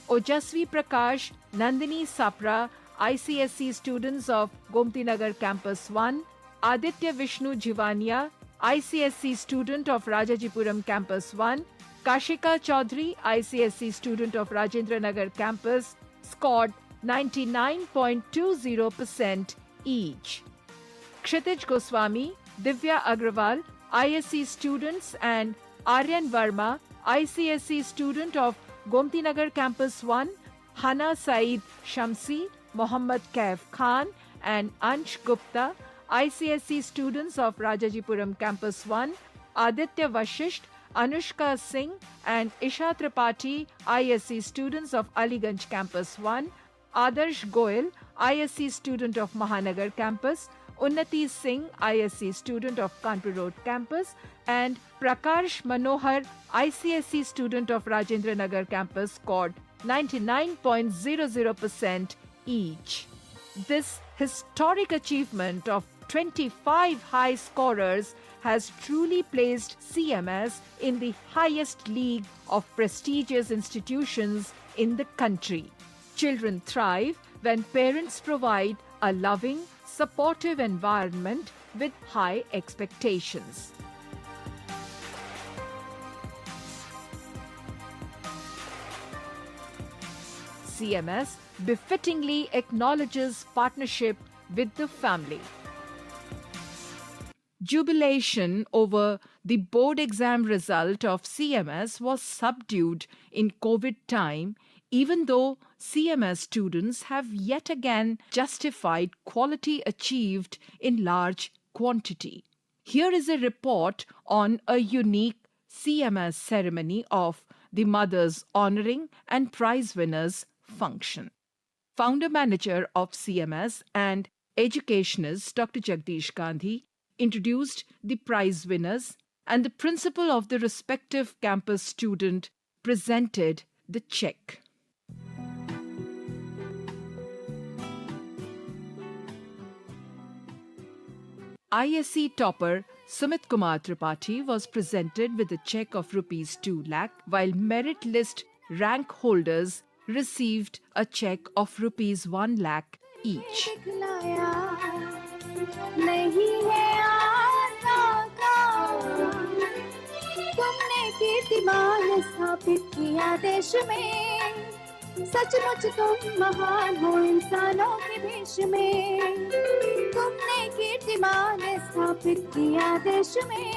Ojasvi Prakash, Nandini Sapra, ICSE students of Gomti Nagar Campus 1, Aditya Vishnu Jivania, ICSE student of Rajajipuram Campus 1, Kashika Chaudhary, ICSE student of Rajendra Nagar Campus, scored 99.20% each. Kshitij Goswami, Divya Agrawal, ISC students, and Aryan Verma, ICSE student of Gomti Nagar Campus 1, Hana Saeed Shamsi, Mohammad Kaif Khan, and Ansh Gupta, ICSE students of Rajajipuram Campus 1, Aditya Vashisht, Anushka Singh, and Isha Tripathi, ISC students of Aliganj Campus 1, Adarsh Goel, ISC student of Mahanagar Campus, Unnati Singh, ISC student of Kanpur Road Campus, and Prakash Manohar, ICSE student of Rajendra Nagar Campus, scored 99.00% each. This historic achievement of 25 high scorers has truly placed CMS in the highest league of prestigious institutions in the country. Children thrive when parents provide a loving, supportive environment with high expectations. CMS befittingly acknowledges partnership with the family. Jubilation over the board exam result of CMS was subdued in COVID time, even though CMS students have yet again justified quality achieved in large quantity. Here is a report on a unique CMS ceremony of the Mothers Honoring and Prize Winners function. Founder Manager of CMS and educationist Dr. Jagdish Gandhi introduced the prize winners, and the principal of the respective campus student presented the check. ISC topper Sumit Kumar Tripathi was presented with a check of Rs 2 lakh, while merit list rank holders received a check of rupees 1 lakh each. नहीं है आशा का तुमने कीर्तिमान स्थापित किया देश में सचमुच तुम महान हो इंसानों के भेष में तुमने कीर्तिमान स्थापित किया देश में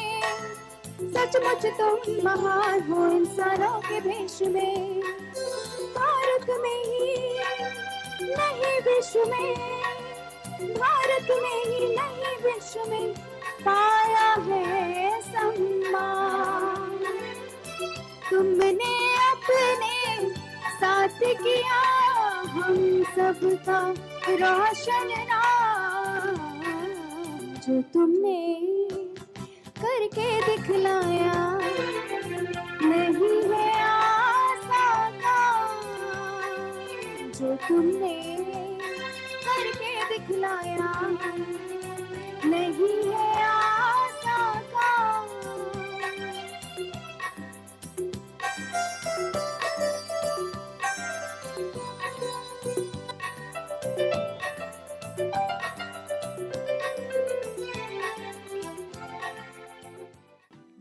सचमुच तुम महान हो इंसानों के भेष में भारत में ही नहीं विश्व में भारत में ही नहीं विश्व में पाया है सम्मान तुमने अपने साथ किया हम सबका रोशन नाम जो तुमने करके दिखलाया नहीं है आसान जो तुमने करके दिखलाया नहीं है आसान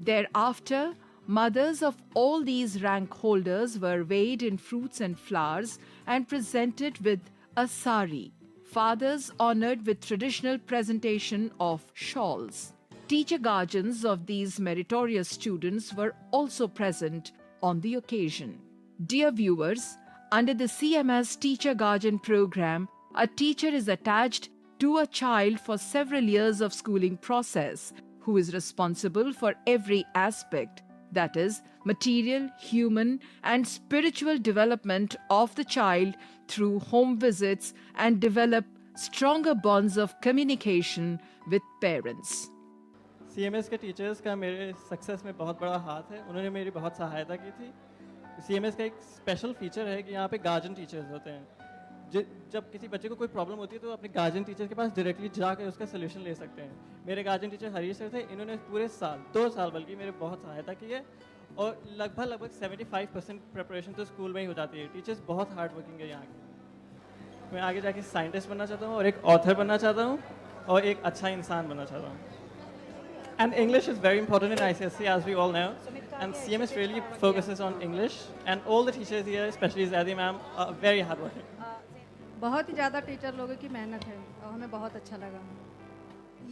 Thereafter, mothers of all these rank holders were weighed in fruits and flowers and presented with a sari. Fathers honored with traditional presentation of shawls. Teacher guardians of these meritorious students were also present on the occasion. Dear viewers, under the CMS Teacher Guardian program, a teacher is attached to a child for several years of schooling process, who is responsible for every aspect, that is, material, human, and spiritual development of the child through home visits and develop stronger bonds of communication with parents. CMS के teachers का मेरे success में बहुत बड़ा हाथ है उन्होंने मेरी बहुत सहायता की थी CMS का एक स्पेशल फीचर है कि यहाँ पे गार्जियन टीचर्स होते हैं जब किसी बच्चे को कोई प्रॉब्लम होती है तो अपने गार्जियन टीचर के पास डायरेक्टली जाकर उसका सोल्यूशन ले सकते हैं मेरे गार्जियन टीचर हरीश सर थे इन्होंने पूरे साल 2 साल बल्कि मेरे बहुत सहायता की है और लगभग 75% प्रिपरेशन तो स्कूल में ही हो जाती है टीचर्स बहुत हार्ड वर्किंग है यहाँ के मैं आगे जाके साइंटिस्ट बनना चाहता हूँ और एक ऑथर बनना चाहता हूँ और एक अच्छा इंसान बनना चाहता हूँ And English is very important in ICSE, as we all know. And CMS really focuses on English. And all the teachers here, especially Zaidi ma'am, are very hardworking. बहुत ही ज़्यादा टीचर लोगों की मेहनत है और हमें बहुत अच्छा लगा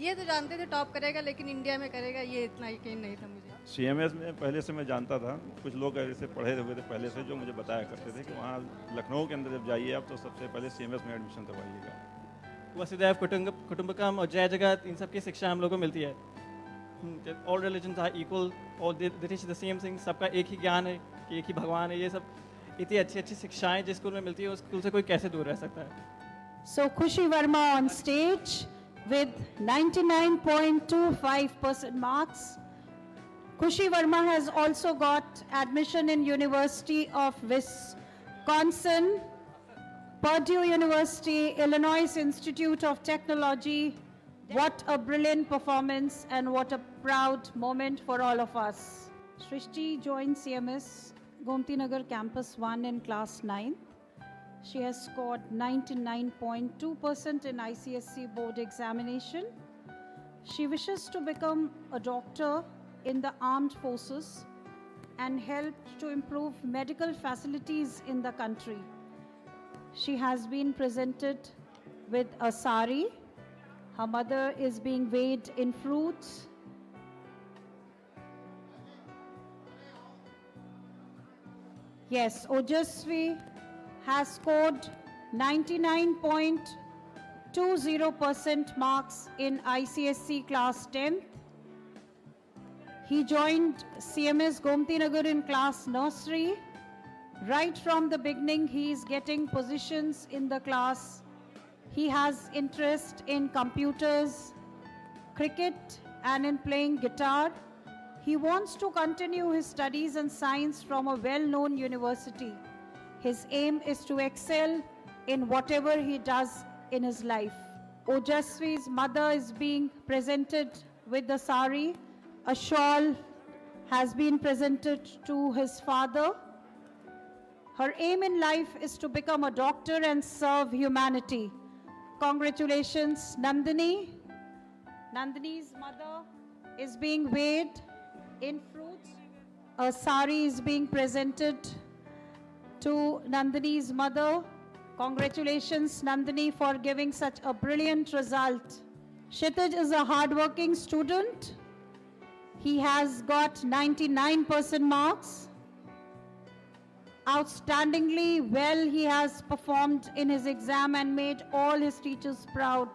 ये तो जानते थे टॉप करेगा लेकिन इंडिया में करेगा ये इतना यकीन नहीं था मुझे CMS में पहले से मैं जानता था कुछ लोग ऐसे पढ़े हुए थे पहले से जो मुझे बताया करते थे कि वहाँ लखनऊ के अंदर जब जाइए आप तो सबसे पहले CMS में एडमिशन करवाइएगा वसुदेव कुटुंबकम और जय जगत इन सब की शिक्षा हम लोगों को मिलती है All religions are equal, all they teach the same thing. सबका एक ही ज्ञान है कि एक ही भगवान है ये सब इतनी अच्छी शिक्षाएं जिस स्कूल में मिलती है उस स्कूल से कोई कैसे दूर रह सकता है So Khushi Verma on stage with 99.25% marks. Khushi Verma has also got admission in University of Wisconsin, Purdue University, Illinois Institute of Technology. What a brilliant performance and what a proud moment for all of us. Shrishti joined CMS Gomti Nagar Campus 1 in class 9. She has scored 99.2% in ICSE board examination. She wishes to become a doctor in the armed forces and help to improve medical facilities in the country. She has been presented with a sari. Her mother is being weighed in fruits. Yes, Ojasvi has scored 99.20% marks in ICSE class 10. He joined CMS Gomti Nagar in class nursery. Right from the beginning, he is getting positions in the class. He has interest in computers, cricket, and in playing guitar. He wants to continue his studies in science from a well-known university. His aim is to excel in whatever he does in his life. Ojasvi's mother is being presented with the sari. A shawl has been presented to his father. Her aim in life is to become a doctor and serve humanity. Congratulations, Nandini. Nandini's mother is being weighed in fruits. A sari is being presented to Nandini's mother. Congratulations, Nandini, for giving such a brilliant result. Kshitij is a hardworking student. He has got 99% marks. Outstandingly well he has performed in his exam and made all his teachers proud,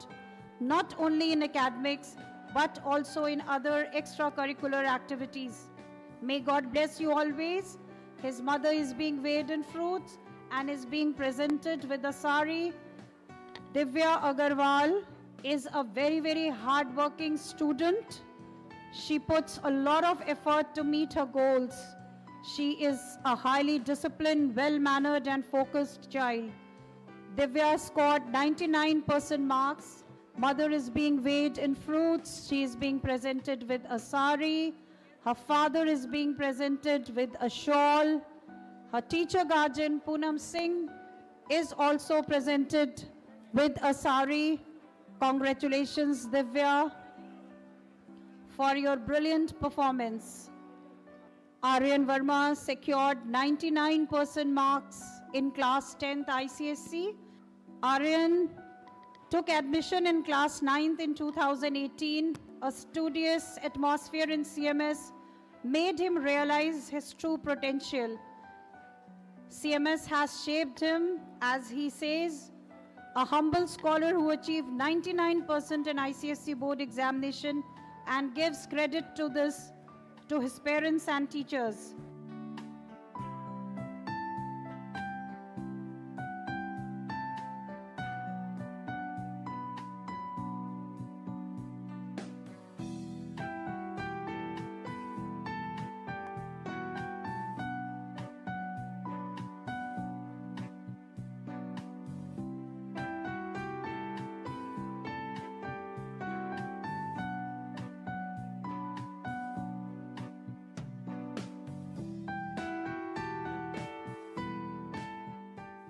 not only in academics, but also in other extracurricular activities. May God bless you always. His mother is being weighed in fruits and is being presented with a sari. Divya Agarwal is a very, very hardworking student. She puts a lot of effort to meet her goals. She is a highly disciplined, well-mannered and focused child. Divya scored 99% marks. Mother is being weighed in fruits. She is being presented with a sari. Her father is being presented with a shawl. Her teacher guardian, Poonam Singh, is also presented with a sari. Congratulations, Divya, for your brilliant performance. Aryan Verma secured 99% marks in class 10th ICSE. Aryan took admission in class 9th in 2018. A studious atmosphere in CMS made him realize his true potential. CMS has shaped him, as he says, a humble scholar who achieved 99% in ICSE board examination, and gives credit to this to his parents and teachers.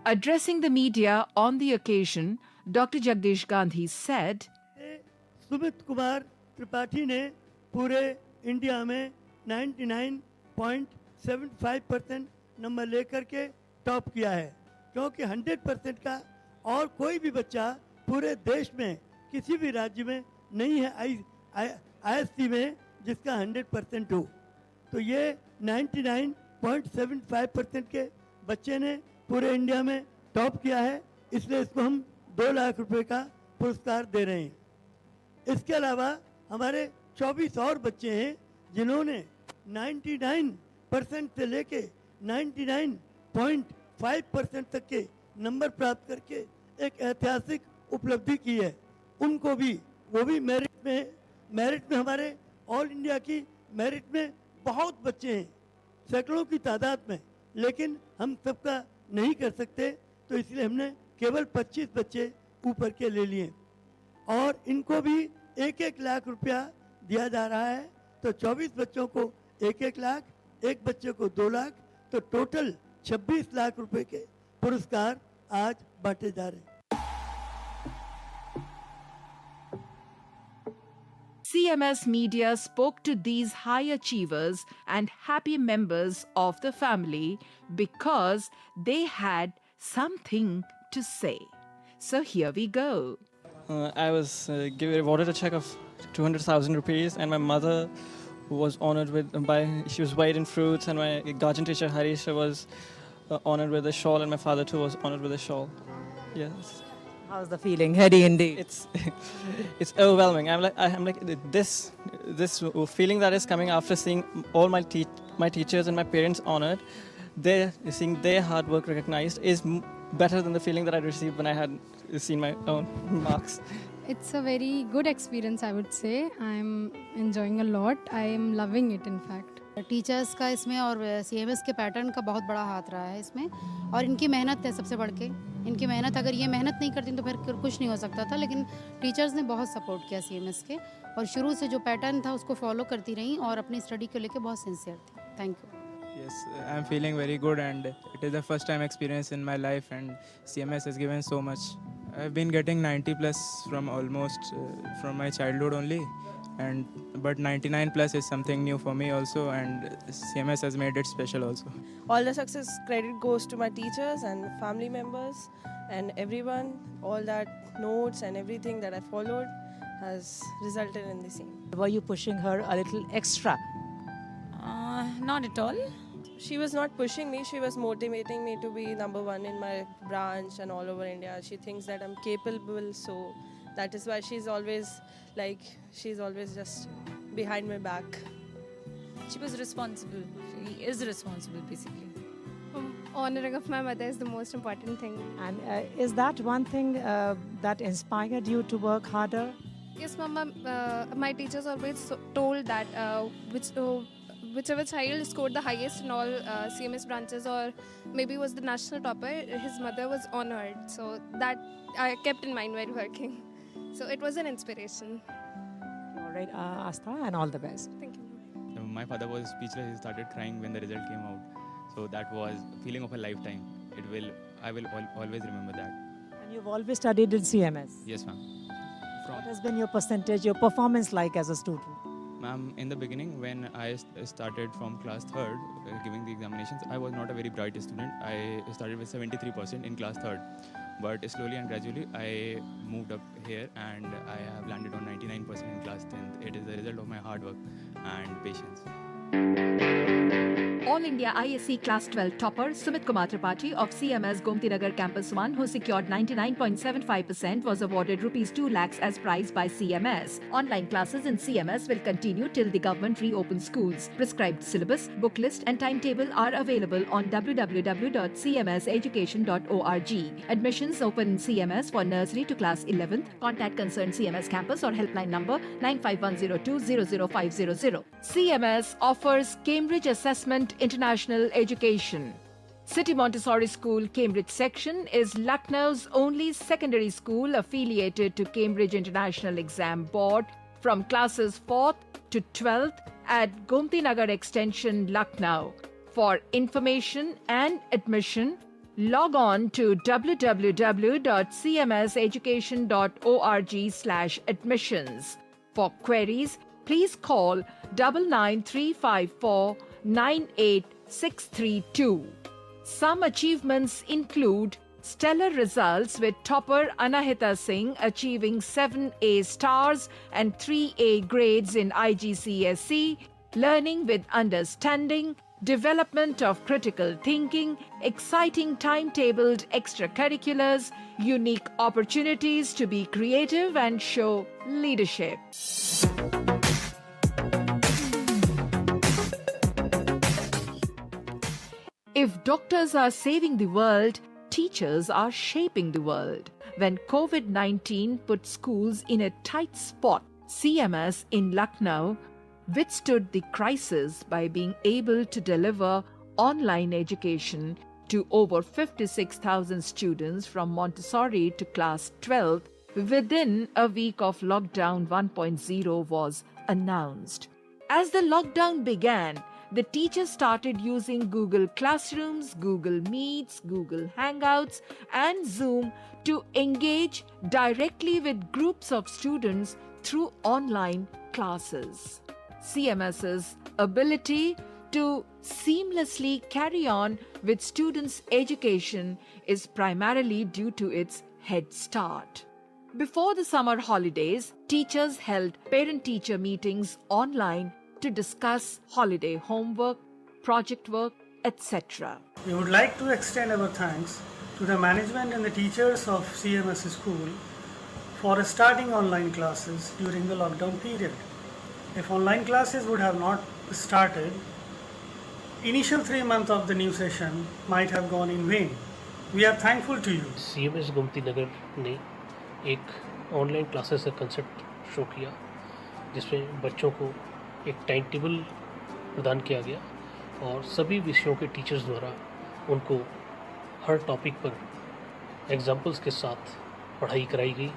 Addressing the media on the occasion, Dr. Jagdish Gandhi said, Sumit Kumar Tripathi ने पूरे India में 99.75% number लेकर के top किया है, क्योंकि 100% का और कोई भी बच्चा पूरे देश में किसी भी राज्य में नहीं है ISC में जिसका 100% हो। तो ये 99.75% के बच्चे ने पूरे इंडिया में टॉप किया है, इसलिए इसको हम 2 लाख रुपए का पुरस्कार दे रहे हैं। इसके अलावा हमारे 24 और बच्चे हैं जिन्होंने 99% से लेके 99.5% तक के नंबर प्राप्त करके एक ऐतिहासिक उपलब्धि की है। उनको भी वो भी मेरिट में हमारे ऑल इंडिया की मेरिट में बहुत बच्चे हैं, सैकड़ों की तादाद में, लेकिन हम सबका नहीं कर सकते, तो इसलिए हमने केवल 25 बच्चे ऊपर के ले लिए और इनको भी 1-1 लाख रुपया दिया जा रहा है। तो 24 बच्चों को 1-1 लाख, एक बच्चे को 2 लाख, तो टोटल 26 लाख रुपए के पुरस्कार आज बांटे जा रहे हैं। CMS Media spoke to these high achievers and happy members of the family because they had something to say. So here we go. I was awarded a check of 200,000 rupees, and my mother was honored she was weighed in fruits, and my guardian teacher Harisha was honored with a shawl, and my father too was honored with a shawl. Yes. How's the feeling? Heady indeed. It's overwhelming. I'm like this feeling that is coming after seeing all my teachers and my parents honored. Seeing their hard work recognized is better than the feeling that I received when I had seen my own marks. It's a very good experience, I would say. I'm enjoying a lot. I am loving it, in fact. Teachers का इसमें और CMS के pattern का बहुत बड़ा हाथ रहा है इसमें, और इनकी मेहनत है सबसे बढ़ के। इनकी मेहनत, अगर ये मेहनत नहीं करती तो फिर कुछ नहीं हो सकता था, लेकिन टीचर्स ने बहुत सपोर्ट किया CMS के, और शुरू से जो पैटर्न था उसको फॉलो करती रही और अपनी स्टडी को लेके बहुत सिंसियर थी। Thank you. Yes, I'm feeling very good, and it is the first time experience in my life, and CMS has given so much. I've been getting 90 plus from almost from my childhood only, but 99 plus is something new for me also, and CMS has made it special also. All the success credit goes to my teachers and family members and everyone. All that notes and everything that I followed has resulted in the same. Were you pushing her a little extra? Not at all. She was not pushing me, she was motivating me to be number one in my branch and all over India. She thinks that I'm capable, so that is why she's always just behind my back. She was responsible. She is responsible, basically. Honoring of my mother is the most important thing. And is that one thing that inspired you to work harder? Yes, Mama. My teachers always told that whichever child scored the highest in all CMS branches or maybe was the national topper, his mother was honored. So that I kept in mind while working. So it was an inspiration. All right, Astha, and all the best. Thank you. My father was speechless. He started crying when the result came out. So that was a feeling of a lifetime. I will always remember that. And you've always studied in CMS? Yes, ma'am. What has been your percentage, your performance like as a student? Ma'am, in the beginning, when I started from class 3rd, giving the examinations, I was not a very bright student. I started with 73% in class 3rd. But slowly and gradually, I moved up here and I have landed on 99% in class 10th. It is the result of my hard work and patience. All India ISC Class 12 topper Sumit Kumar Tripathi of CMS Gomti Nagar Campus 1, who secured 99.75%, was awarded Rs 2 lakhs as prize by CMS. Online classes in CMS will continue till the government reopens schools. Prescribed syllabus, book list and timetable are available on www.cmseducation.org. Admissions open in CMS for nursery to class 11th. Contact concerned CMS campus or helpline number 95102 CMS offers Cambridge Assessment International Education. City Montessori School Cambridge section is Lucknow's only secondary school affiliated to Cambridge International Exam Board from classes 4th to 12th at Gomti Nagar Extension, Lucknow. For information and admission, log on to www.cmseducation.org/admissions. For queries, please call 99354 98632. Some achievements include stellar results with topper Anahita Singh achieving 7 A stars and 3 A grades in IGCSE, learning with understanding, development of critical thinking, exciting timetabled extracurriculars, unique opportunities to be creative and show leadership. If doctors are saving the world, teachers are shaping the world. When COVID-19 put schools in a tight spot, CMS in Lucknow withstood the crisis by being able to deliver online education to over 56,000 students from Montessori to class 12 within a week of lockdown 1.0 was announced. As the lockdown began, the teachers started using Google Classrooms, Google Meets, Google Hangouts, and Zoom to engage directly with groups of students through online classes. CMS's ability to seamlessly carry on with students' education is primarily due to its head start. Before the summer holidays, teachers held parent-teacher meetings online to discuss holiday homework, project work, etc. We would like to extend our thanks to the management and the teachers of CMS school for starting online classes during the lockdown period. If online classes would have not started, initial 3 months of the new session might have gone in vain. We are thankful to you. CMS Gomti Nagar ने एक online classes का concept show किया जिसमें बच्चों को एक time table प्रदान किया गया और सभी विषयों के टीचर्स द्वारा उनको हर टॉपिक पर एग्जाम्पल्स के साथ पढ़ाई कराई गई।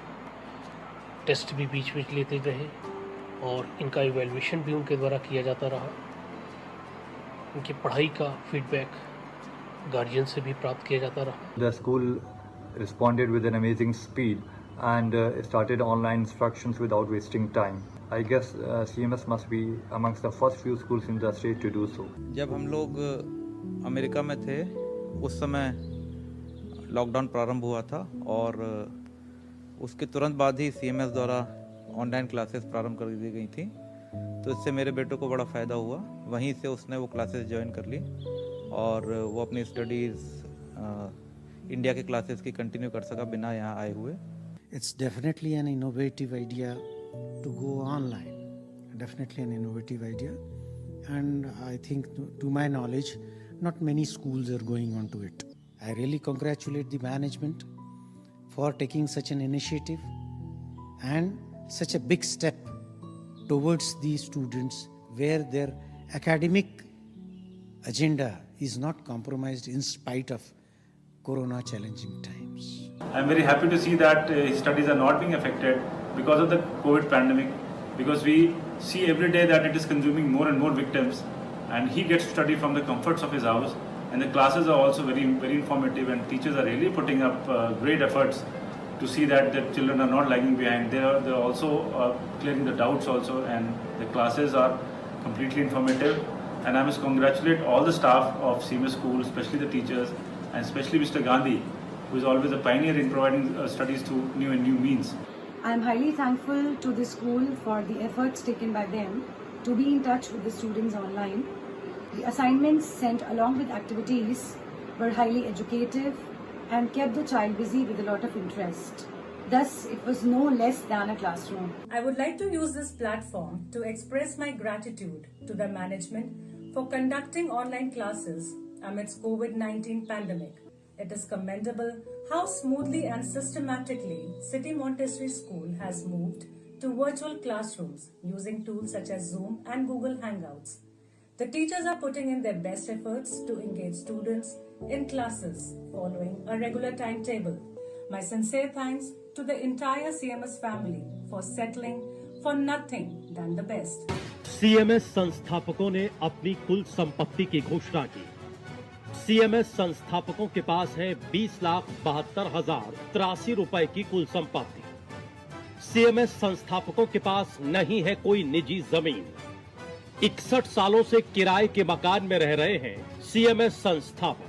टेस्ट भी बीच बीच लेते रहे और इनका इवैल्यूएशन भी उनके द्वारा किया जाता रहा। इनकी पढ़ाई का फीडबैक गार्जियन से भी प्राप्त किया जाता रहा। The school responded with an amazing speed and started online instructions without wasting time. I guess CMS must be amongst the first few schools in the state to do so. जब हम लोग America में थे उस समय lockdown प्रारंभ हुआ था और उसके तुरंत बाद ही CMS द्वारा ऑनलाइन क्लासेस प्रारंभ कर दी गई थी, तो इससे मेरे बेटे को बड़ा फ़ायदा हुआ। वहीं से उसने वो क्लासेस ज्वाइन कर ली और वो अपनी स्टडीज़ इंडिया के क्लासेस की कंटिन्यू कर सका बिना यहाँ आए हुए। It's definitely an innovative idea to go online. Definitely an innovative idea, and I think, to my knowledge, not many schools are going on to it. I really congratulate the management for taking such an initiative and such a big step towards these students where their academic agenda is not compromised in spite of Corona challenging times. I'm very happy to see that his studies are not being affected because of the COVID pandemic, because we see every day that it is consuming more and more victims, and he gets to study from the comforts of his house, and the classes are also very, very informative, and teachers are really putting up great efforts to see that the children are not lagging behind. They're also clearing the doubts also, and the classes are completely informative. And I must congratulate all the staff of CMS School, especially the teachers, and especially Mr. Gandhi, who is always a pioneer in providing studies through new and new means. I am highly thankful to the school for the efforts taken by them to be in touch with the students online. The assignments sent along with activities were highly educative and kept the child busy with a lot of interest. Thus, it was no less than a classroom. I would like to use this platform to express my gratitude to the management for conducting online classes amidst COVID-19 pandemic. It is commendable how smoothly and systematically City Montessori School has moved to virtual classrooms using tools such as Zoom and Google Hangouts. The teachers are putting in their best efforts to engage students in classes following a regular timetable. My sincere thanks to the entire CMS family for settling for nothing than the best. CMS संस्थापकों ने अपनी कुल संपत्ति की घोषणा की। CMS संस्थापकों के पास है 20,72,083 रुपए की कुल संपत्ति। CMS संस्थापकों के पास नहीं है कोई निजी जमीन। 61 सालों से किराए के मकान में रह रहे हैं CMS संस्थापक।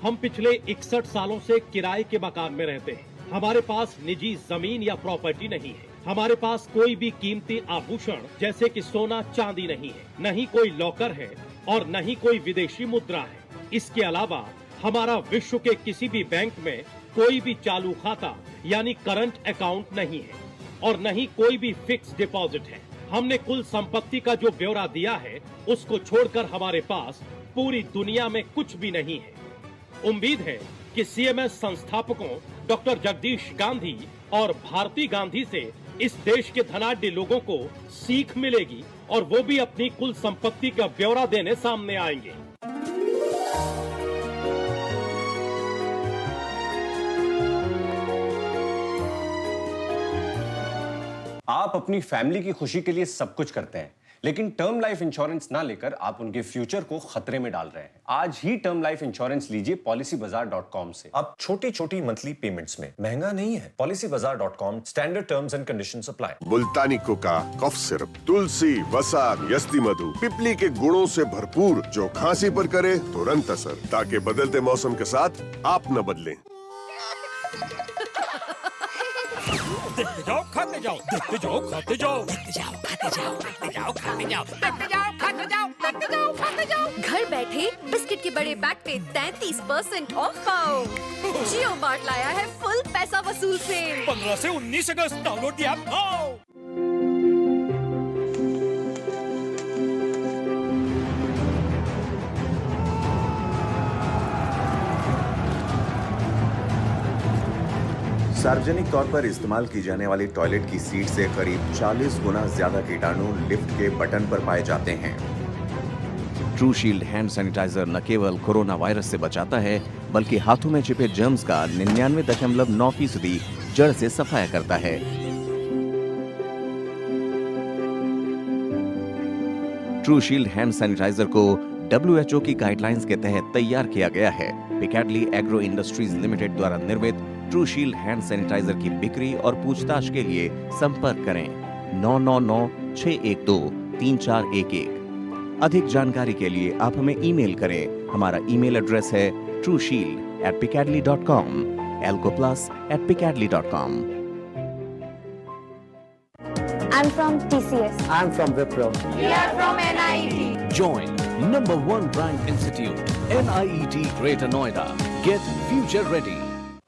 हम पिछले 61 सालों से किराए के मकान में रहते हैं। हमारे पास निजी जमीन या प्रॉपर्टी नहीं है। हमारे पास कोई भी कीमती आभूषण जैसे कि सोना चांदी नहीं है, न ही कोई लॉकर है और न ही कोई विदेशी मुद्रा है। इसके अलावा हमारा विश्व के किसी भी बैंक में कोई भी चालू खाता यानी करंट अकाउंट नहीं है और न ही कोई भी फिक्स डिपॉजिट है। हमने कुल संपत्ति का जो ब्यौरा दिया है उसको छोड़कर हमारे पास पूरी दुनिया में कुछ भी नहीं है। उम्मीद है कि CMS संस्थापकों डॉक्टर जगदीश गांधी और भारती गांधी से इस देश के धनाढ्य लोगों को सीख मिलेगी और वो भी अपनी कुल संपत्ति का ब्यौरा देने सामने आएंगे। आप अपनी फैमिली की खुशी के लिए सब कुछ करते हैं, लेकिन टर्म लाइफ इंश्योरेंस ना लेकर आप उनके फ्यूचर को खतरे में डाल रहे हैं। आज ही टर्म लाइफ इंश्योरेंस लीजिए policybazaar.com से। अब छोटी छोटी मंथली पेमेंट्स में महंगा नहीं है। policybazaar.com standard terms and conditions apply. मुल्तानी कोका, कफ सिरप, तुलसी, वसा, यस्ती मधु, पिपली के गुणों से भरपूर जो खांसी पर करे तुरंत असर, ताकि बदलते मौसम के साथ आप न बदलें। देखते जाओ खाते जाओ, देखते जाओ खाते जाओ, देखते जाओ खाते जाओ, देखते जाओ खाते जाओ, देखते जाओ खाते जाओ, देखते जाओ खाते जाओ। घर बैठे बिस्किट के बड़े पैक पे 33% ऑफ पाओ। जियो मार्ट लाया है फुल पैसा वसूल सेल। 15 से 19 अगस्त डाउनलोड द ऐप नाउ। सार्वजनिक तौर पर इस्तेमाल की जाने वाली टॉयलेट की सीट से करीब 40 गुना ज्यादा कीटाणु लिफ्ट के बटन पर पाए जाते हैं। ट्रू शील्ड हैंड सैनिटाइजर न केवल कोरोना वायरस से बचाता है, बल्कि हाथों में छिपे जर्म्स का 99.9% जड़ से सफाया करता है। ट्रू शील्ड हैंड सैनिटाइजर को WHO की गाइडलाइंस के तहत तैयार किया गया है। पिकैडली एग्रो इंडस्ट्रीज लिमिटेड द्वारा निर्मित ट्रू शील्ड हैंड सैनिटाइजर की बिक्री और पूछताछ के लिए संपर्क करें 999-612-3411। अधिक जानकारी के लिए आप हमें ईमेल करें। हमारा ईमेल एड्रेस है trueshield@picadly.com, alcoplas@picadly.com. I'm from TCS. I'm from Wipro. We are from NIET. Join #1 ranked institute, NIET Greater Noida. Get future ready.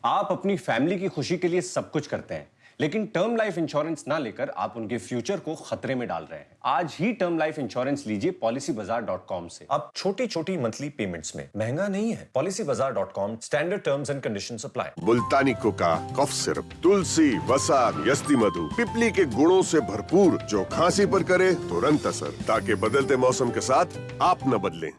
आप अपनी फैमिली की खुशी के लिए सब कुछ करते हैं, लेकिन टर्म लाइफ इंश्योरेंस ना लेकर आप उनके फ्यूचर को खतरे में डाल रहे हैं। आज ही टर्म लाइफ इंश्योरेंस लीजिए PolicyBazaar.com से। अब छोटी छोटी मंथली पेमेंट्स में महंगा नहीं है। PolicyBazaar.com standard terms and conditions apply. मुल्तानी कोका, कफ सिरप, तुलसी, वसा, यस्ती मधु, पिपली के गुणों से भरपूर जो खांसी पर करे तुरंत असर, ताकि बदलते मौसम के साथ आप न बदलें।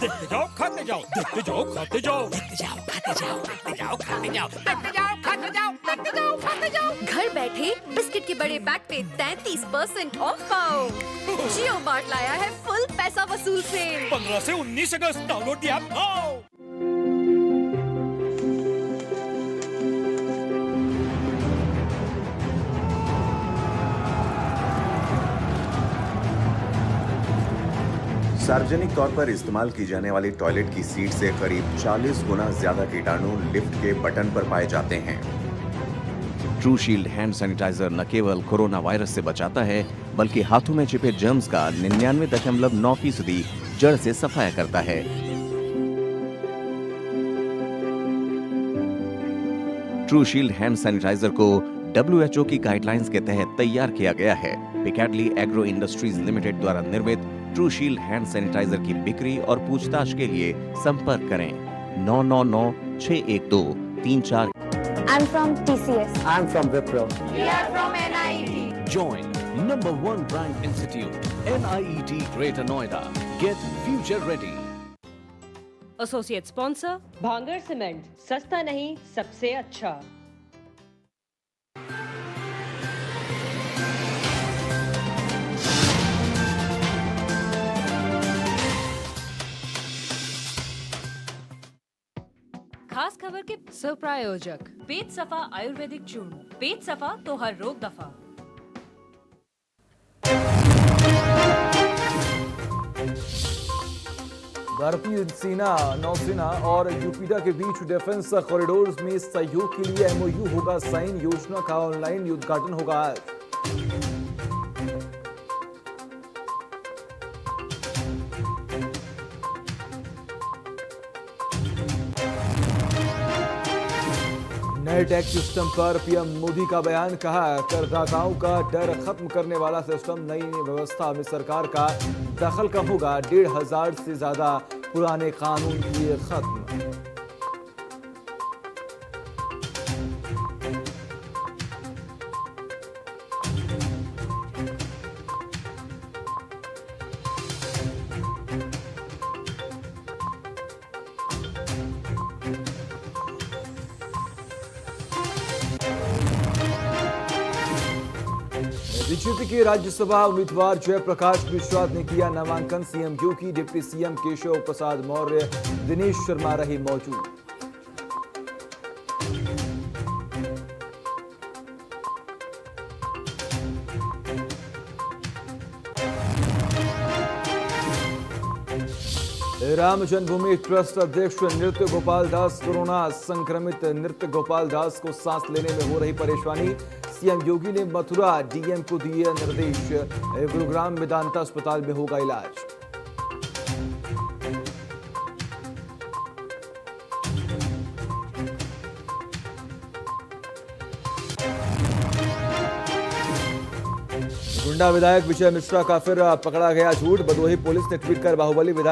देखते जाओ खाते जाओ, देखते जाओ खाते जाओ, देखते जाओ खाते जाओ, देखते जाओ खाते जाओ, देखते जाओ खाते जाओ, देखते जाओ खाते जाओ। घर बैठे बिस्किट के बड़े पैक पे 33% ऑफ पाओ। जियो मार्ट लाया है फुल पैसा वसूल सेल। 15 से 19 अगस्त डाउनलोड दी ऐप नाउ। सार्वजनिक तौर पर इस्तेमाल की जाने वाली टॉयलेट की सीट से करीब 40 गुना ज्यादा कीटाणु लिफ्ट के बटन पर पाए जाते हैं। ट्रू शील्ड हैंड सैनिटाइजर न केवल कोरोना वायरस से बचाता है, बल्कि हाथों में छिपे जर्म्स का 99.9% जड़ से सफाया करता है। ट्रू शील्ड हैंड सैनिटाइजर को WHO की गाइडलाइंस के तहत तैयार किया गया है। पिकैडली एग्रो इंडस्ट्रीज लिमिटेड द्वारा निर्मित ट्रू शील्ड हैंड सैनिटाइजर की बिक्री और पूछताछ के लिए संपर्क करें 999-612-3411। I'm from TCS. I'm from Wipro. We are from NIET. Join #1 ranked institute, NIET Greater Noida. Get future ready. Associate sponsor भांगर सीमेंट, सस्ता नहीं सबसे अच्छा। खास खबर के सह प्रायोजक पेट सफा आयुर्वेदिक चूर्ण। पेट सफा तो हर रोग दफा। भारतीय सेना, नौसेना और यूपीडा के बीच डिफेंस कॉरिडोर्स में सहयोग के लिए MOU होगा साइन। योजना का ऑनलाइन उद्घाटन होगा आज। नए टैक्स सिस्टम पर PM मोदी का बयान। कहा, करदाताओं का डर खत्म करने वाला सिस्टम, नई व्यवस्था में सरकार का दखल कम होगा। 1,500 से ज्यादा पुराने कानून किए खत्म। बीजेपी के राज्यसभा उम्मीदवार जयप्रकाश मिश्रा ने किया नामांकन। CM योगी, डिप्टी CM केशव प्रसाद मौर्य, दिनेश शर्मा रहे मौजूद। राम जन्मभूमि ट्रस्ट अध्यक्ष नृत्य गोपाल दास कोरोना संक्रमित। नृत्य गोपाल दास को सांस लेने में हो रही परेशानी। CM योगी ने मथुरा DM को दिए निर्देश। गुरुग्राम मेदांता अस्पताल में होगा इलाज। गुंडा विधायक विजय मिश्रा का फिर पकड़ा गया झूठ। भदोही पुलिस ने ट्वीट कर बाहुबली विधायक